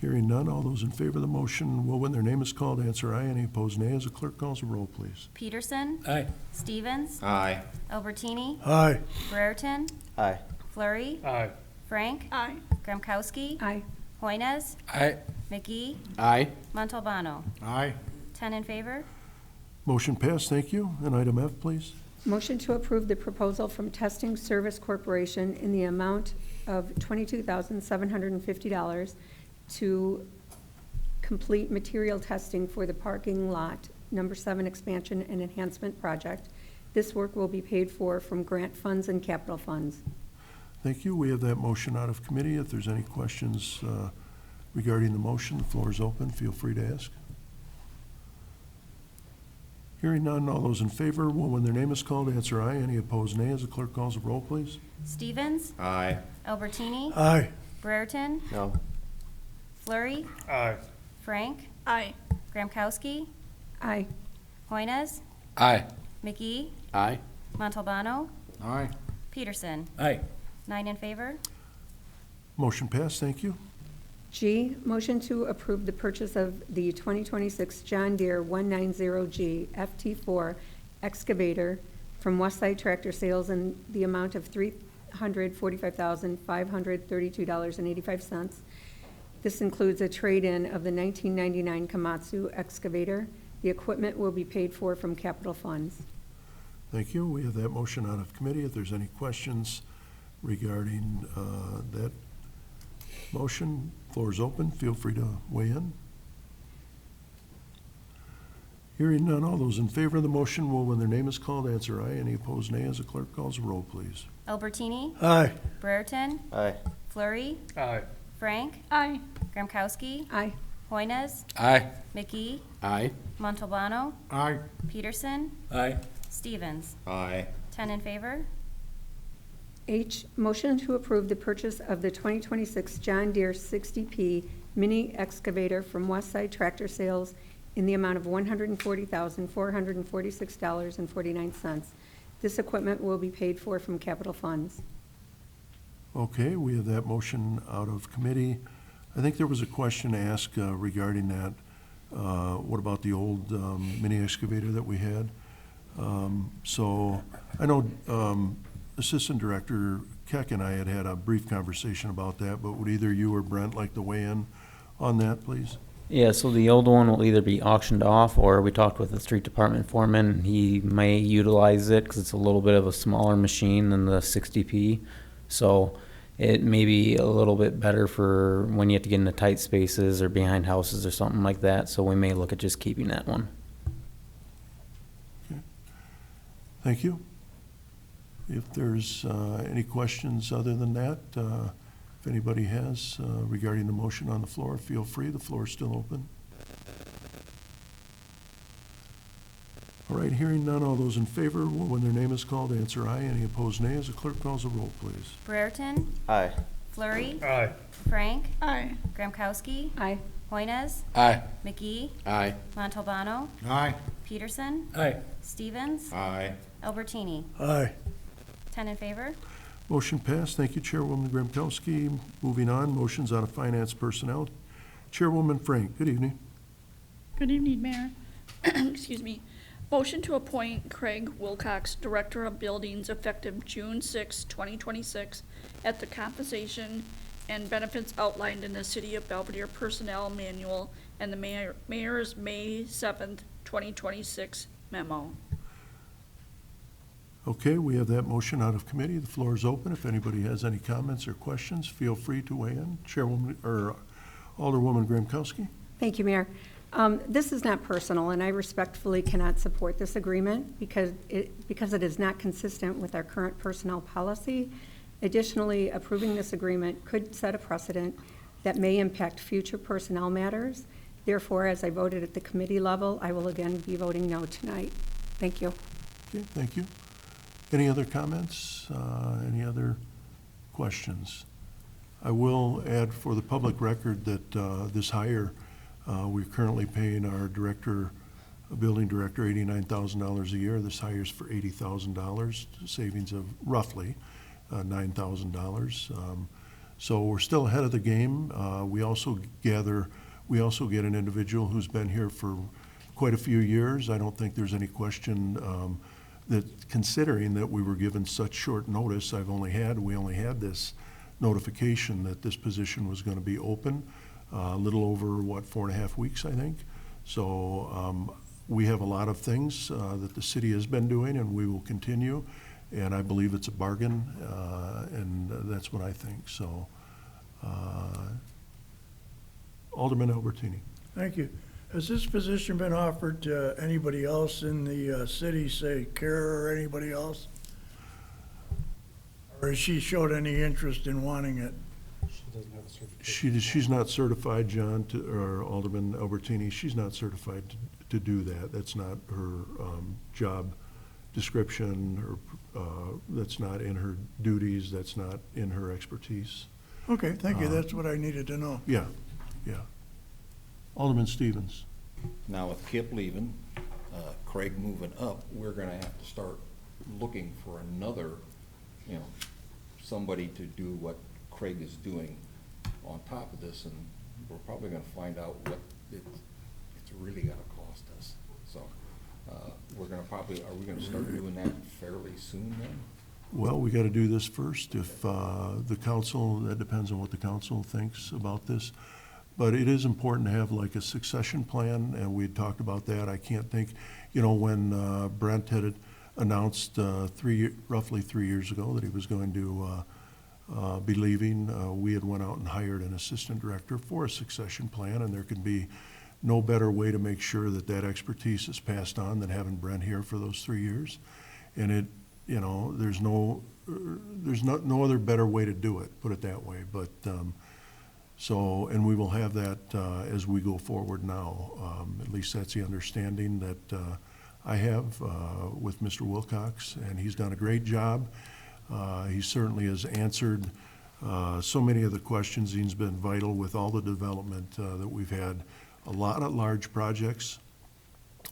Hearing none, all those in favor of the motion will, when their name is called, answer aye. Any opposed, nay. As the clerk calls the roll, please. Peterson. Aye. Stevens. Aye. Albertini. Aye. Brereton. Aye. Flurry. Aye. Frank. Aye. Gramkowski. Aye. Hoynes. Aye. McGee. Aye. Montalbano. Aye. 10 in favor. Motion passed. Thank you. And item F, please. Motion to approve the proposal from Testing Service Corporation in the amount of $22,750 to complete material testing for the parking lot number 7 expansion and enhancement project. This work will be paid for from grant funds and capital funds. Thank you. We have that motion out of committee. If there's any questions regarding the motion, the floor is open. Feel free to ask. Hearing none, all those in favor will, when their name is called, answer aye. Any opposed, nay. As the clerk calls the roll, please. Stevens. Aye. Albertini. Aye. Brereton. No. Flurry. Aye. Frank. Aye. Gramkowski. Aye. Hoynes. Aye. McGee. Aye. Montalbano. Aye. Peterson. Aye. 9 in favor. Motion passed. Thank you. G, motion to approve the purchase of the 2026 John Deere 190G FT4 excavator from Westside Tractor Sales in the amount of $345,532.85. This includes a trade-in of the 1999 Komatsu excavator. The equipment will be paid for from capital funds. Thank you. We have that motion out of committee. If there's any questions regarding that motion, floor is open. Feel free to weigh in. Hearing none, all those in favor of the motion will, when their name is called, answer aye. Any opposed, nay. As the clerk calls the roll, please. Albertini. Aye. Brereton. Aye. Flurry. Aye. Frank. Aye. Gramkowski. Aye. Hoynes, Aye. McGee, Aye. Montalbano, Aye. Peterson, Aye. Stevens. Aye. 10 in favor. H, motion to approve the purchase of the 2026 John Deere 60P mini excavator from Westside Tractor Sales in the amount of $140,446.49. This equipment will be paid for from capital funds. Okay, we have that motion out of committee. I think there was a question asked regarding that. What about the old mini excavator that we had? So I know Assistant Director Keck and I had had a brief conversation about that, but would either you or Brent like to weigh in on that, please? Yeah, so the old one will either be auctioned off, or we talked with the street department foreman, and he may utilize it because it's a little bit of a smaller machine than the 60P. So it may be a little bit better for when you have to get into tight spaces or behind houses or something like that. So we may look at just keeping that one. Thank you. If there's any questions other than that, if anybody has regarding the motion on the floor, feel free. The floor is still open. All right, hearing none, all those in favor, when their name is called, answer aye. Any opposed, nay. As the clerk calls the roll, please. Brereton, Aye. Flurry, Aye. Frank, Aye. Gramkowski, Aye. Hoynes, Aye. McGee, Aye. Montalbano, Aye. Peterson, Aye. Stevens, Aye. Albertini. Aye. 10 in favor. Motion passed. Thank you, Chairwoman Gramkowski. Moving on, motions out of Finance Personnel. Chairwoman Frank, good evening. Good evening, Mayor. Excuse me. Motion to appoint Craig Wilcox, Director of Buildings, effective June 6, 2026, at the compensation and benefits outlined in the City of Belvedere Personnel Manual and the Mayor's May 7th, 2026 memo. Okay, we have that motion out of committee. The floor is open. If anybody has any comments or questions, feel free to weigh in. Chairwoman, or Alderwoman Gramkowski? Thank you, Mayor. This is not personal, and I respectfully cannot support this agreement because it is not consistent with our current personnel policy. Additionally, approving this agreement could set a precedent that may impact future personnel matters. Therefore, as I voted at the committee level, I will again be voting no tonight. Thank you. Okay, thank you. Any other comments? Any other questions? I will add for the public record that this hire, we're currently paying our building director $89,000 a year. This hire is for $80,000, savings of roughly $9,000. So we're still ahead of the game. We also get an individual who's been here for quite a few years. I don't think there's any question that considering that we were given such short notice, we only had this notification that this position was going to be open, a little over, 4.5 weeks, I think. So we have a lot of things that the city has been doing, and we will continue. And I believe it's a bargain, and that's what I think. So, Alderman Albertini. Thank you. Has this position been offered to anybody else in the city, say CARE or anybody else? Or has she showed any interest in wanting it? She doesn't have a certification. She's not certified, John, or Alderman Albertini, she's not certified to do that. That's not her job description, or that's not in her duties, that's not in her expertise. Okay, thank you. That's what I needed to know. Yeah, yeah. Alderman Stevens. Now with Kip leaving, Craig moving up, we're gonna have to start looking for another, somebody to do what Craig is doing on top of this, and we're probably gonna find out what it's really gonna cost us. So, are we gonna start doing that fairly soon then? Well, we gotta do this first. If the council, that depends on what the council thinks about this. But it is important to have like a succession plan, and we had talked about that. I can't think, when Brent had announced roughly 3 years ago that he was going to be leaving, we had went out and hired an assistant director for a succession plan, and there could be no better way to make sure that that expertise is passed on than having Brent here for those 3 years. And there's no other better way to do it, put it that way. But So, and we will have that as we go forward now. At least that's the understanding that I have with Mr. Wilcox, and he's done a great job. He certainly has answered so many of the questions. He's been vital with all the development that we've had. A lot of large projects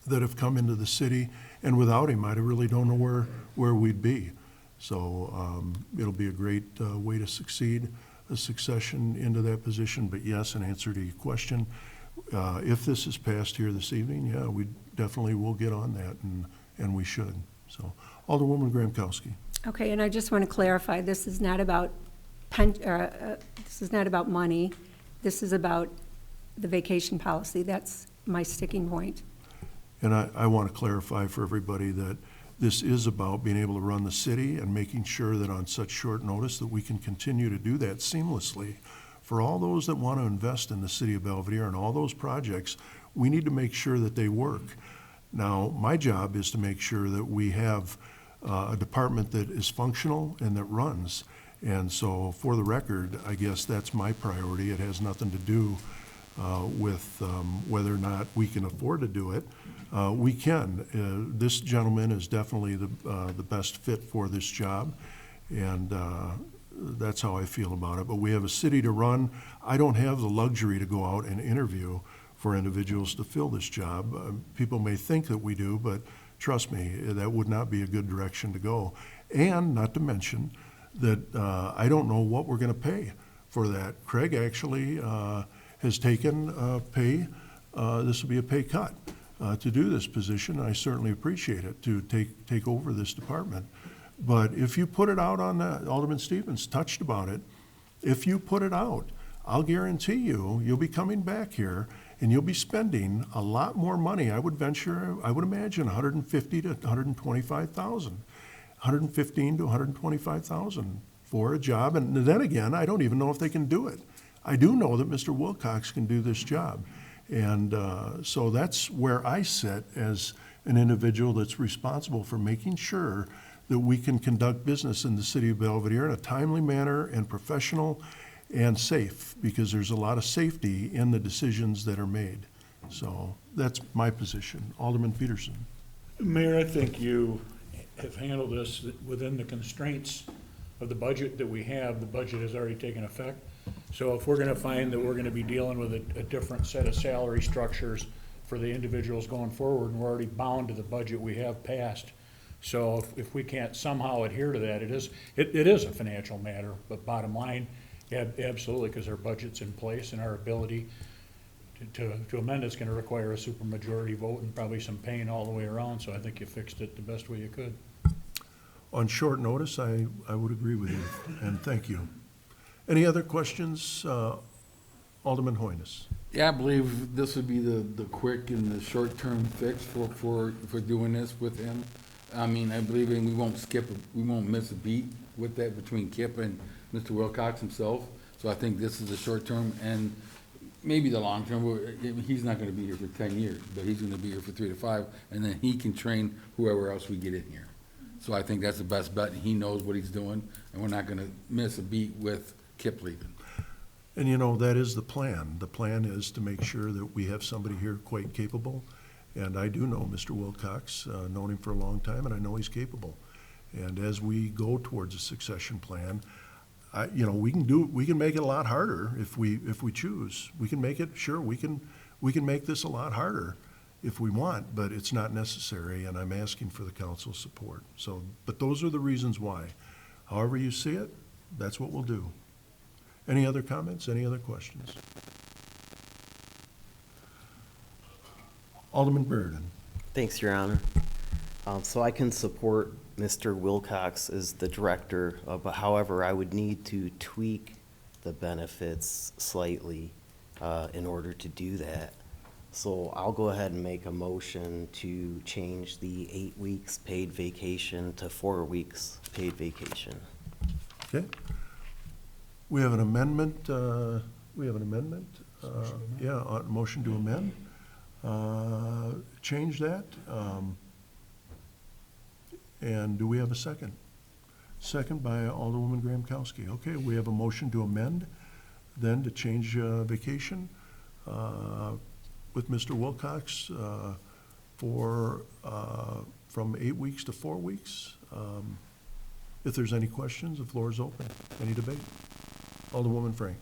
that have come into the city, and without him, I really don't know where we'd be. So it'll be a great way to succeed, a succession into that position. But yes, in answer to your question, if this is passed here this evening, yeah, we definitely will get on that, and we should. So, Alderwoman Gramkowski. Okay, and I just want to clarify, this is not about this is not about money. This is about the vacation policy. That's my sticking point. And I want to clarify for everybody that this is about being able to run the city and making sure that on such short notice that we can continue to do that seamlessly. For all those that want to invest in the city of Belvedere and all those projects, we need to make sure that they work. Now, my job is to make sure that we have a department that is functional and that runs. And so, for the record, I guess that's my priority. It has nothing to do with whether or not we can afford to do it. We can. This gentleman is definitely the best fit for this job, and that's how I feel about it. But we have a city to run. I don't have the luxury to go out and interview for individuals to fill this job. People may think that we do, but trust me, that would not be a good direction to go. And not to mention that I don't know what we're going to pay for that. Craig actually has taken pay. This will be a pay cut to do this position. I certainly appreciate it, to take over this department. But if you put it out on that, Alderman Stevens touched about it, if you put it out, I'll guarantee you'll be coming back here and you'll be spending a lot more money. I would imagine 150 to 125,000, 115 to 125,000 for a job. And then again, I don't even know if they can do it. I do know that Mr. Wilcox can do this job. And so that's where I sit as an individual that's responsible for making sure that we can conduct business in the city of Belvedere in a timely manner and professional and safe, because there's a lot of safety in the decisions that are made. So that's my position. Alderman Peterson. Mayor, I think you have handled this within the constraints of the budget that we have. The budget has already taken effect. So if we're going to find that we're going to be dealing with a different set of salary structures for the individuals going forward, and we're already bound to the budget we have passed. So if we can't somehow adhere to that, it is a financial matter, but bottom line, absolutely, because our budget's in place and our ability to amend it's going to require a supermajority vote and probably some pain all the way around. So I think you fixed it the best way you could. On short notice, I would agree with you, and thank you. Any other questions? Alderman Hoynes. Yeah, I believe this would be the quick and the short-term fix for doing this with him. I mean, I believe we won't miss a beat with that between Kip and Mr. Wilcox himself. So I think this is the short-term and maybe the long-term. He's not gonna be here for 10 years, but he's gonna be here for 3 to 5, and then he can train whoever else we get in here. So I think that's the best bet. He knows what he's doing, and we're not gonna miss a beat with Kip leaving. And you know, that is the plan. The plan is to make sure that we have somebody here quite capable. And I do know Mr. Wilcox, known him for a long time, and I know he's capable. And as we go towards a succession plan, we can make it a lot harder if we choose. We can make it, sure, we can make this a lot harder if we want, but it's not necessary, and I'm asking for the council's support. So, but those are the reasons why. However you see it, that's what we'll do. Any other comments? Any other questions? Alderman Burden. Thanks, Your Honor. So I can support Mr. Wilcox as the director, but however, I would need to tweak the benefits slightly in order to do that. So I'll go ahead and make a motion to change the 8 weeks paid vacation to 4 weeks paid vacation. Okay. We have an amendment. Motion to amend. Change that. And do we have a second? Second by Alderwoman Gramkowski. Okay, we have a motion to amend then to change vacation with Mr. Wilcox from 8 weeks to 4 weeks. If there's any questions, the floor is open. Any debate? Alderwoman Frank.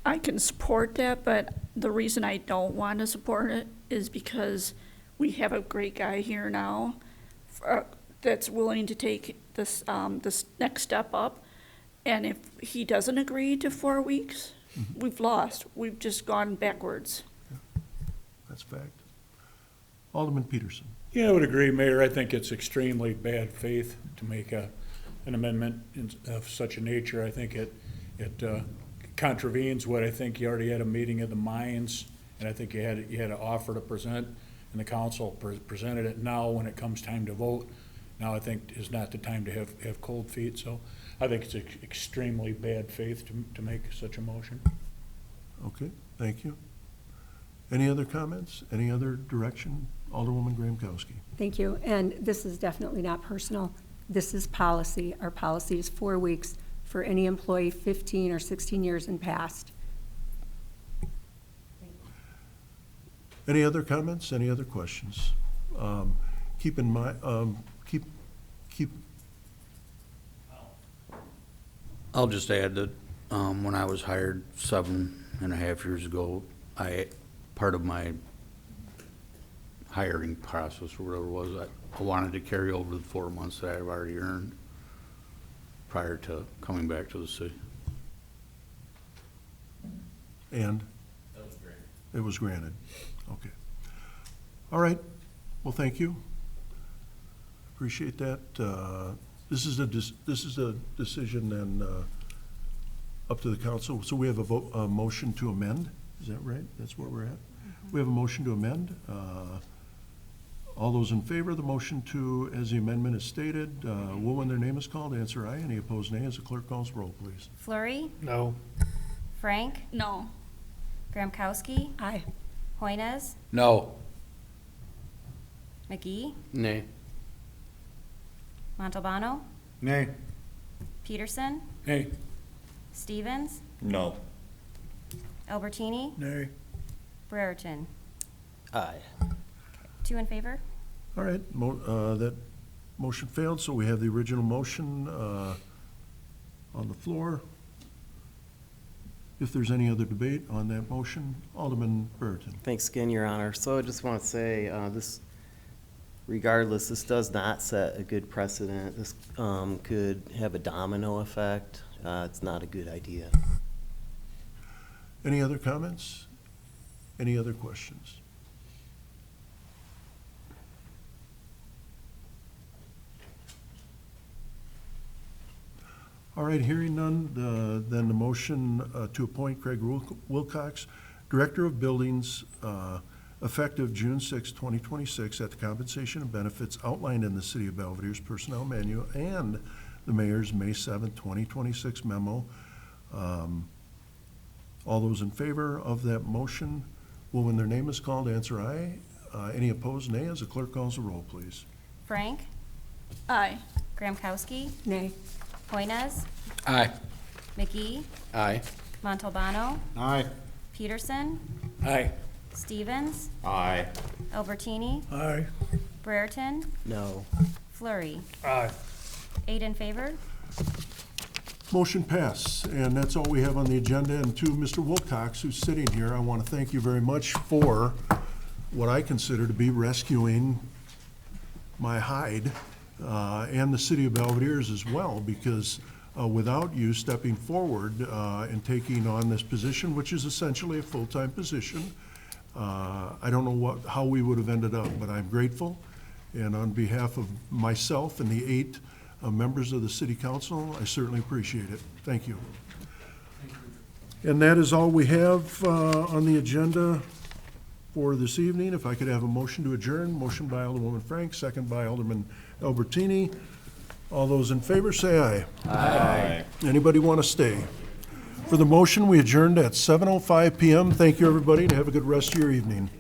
I can support that, but the reason I don't want to support it is because we have a great guy here now that's willing to take this next step up. And if he doesn't agree to 4 weeks, we've lost. We've just gone backwards. That's fact. Alderman Peterson. Yeah, I would agree, Mayor. I think it's extremely bad faith to make an amendment of such a nature. I think it contravenes what I think you already had a meeting of the minds, and I think you had an offer to present, and the council presented it. Now, when it comes time to vote, now I think is not the time to have cold feet. So I think it's extremely bad faith to make such a motion. Okay, thank you. Any other comments? Any other direction? Alderwoman Graham-Kowski. Thank you. And this is definitely not personal. This is policy. Our policy is 4 weeks for any employee 15 or 16 years and past. Any other comments? Any other questions? Keep in mind, keep. I'll just add that when I was hired 7.5 years ago, part of my hiring process or whatever it was, I wanted to carry over the 4 months that I've already earned prior to coming back to the city. And? That was granted. It was granted. Okay. All right. Well, thank you. Appreciate that. This is a decision then up to the council. So we have a motion to amend. Is that right? That's where we're at? We have a motion to amend. All those in favor of the motion to, as the amendment is stated, will, when their name is called, answer aye. Any opposed, nay. As the clerk calls roll, please. Flurry, No. Frank, No. Graham-Kowski, Aye. Hoynes, No. McGee, Nay. Montalbano, Nay. Peterson, Hey, Stevens, No. Albertini, Nay. Brereton. Aye. 2 in favor? All right, that motion failed, so we have the original motion on the floor. If there's any other debate on that motion, Alderman Brereton. Thanks again, Your Honor. So I just want to say, regardless, this does not set a good precedent. This could have a domino effect. It's not a good idea. Any other comments? Any other questions? All right, hearing none, then the motion to appoint Craig Wilcox, Director of Buildings, effective June 6, 2026, at the compensation and benefits outlined in the City of Belvedere's Personnel Manual and the Mayor's May 7, 2026 memo. All those in favor of that motion will, when their name is called, answer aye. Any opposed, nay. As the clerk calls the roll, please. Frank, Aye. Graham-Kowski, Nay. Hoynes, Aye. McGee, Aye. Montalbano, Aye. Peterson, aye. Stevens, Aye. Albertini, Aye. Brereton, No. Flurry. Aye. 8 in favor? Motion passed, and that's all we have on the agenda. And to Mr. Wilcox, who's sitting here, I want to thank you very much for what I consider to be rescuing my hide, and the City of Belvedere's as well, because without you stepping forward and taking on this position, which is essentially a full-time position, I don't know how we would have ended up, but I'm grateful. And on behalf of myself and the 8 members of the City Council, I certainly appreciate it. Thank you. And that is all we have on the agenda for this evening. If I could have a motion to adjourn. Motion by Alderwoman Frank, second by Alderman Albertini. All those in favor, say aye. Aye. Anybody want to stay? For the motion, we adjourned at 7:05 PM. Thank you, everybody, and have a good rest of your evening.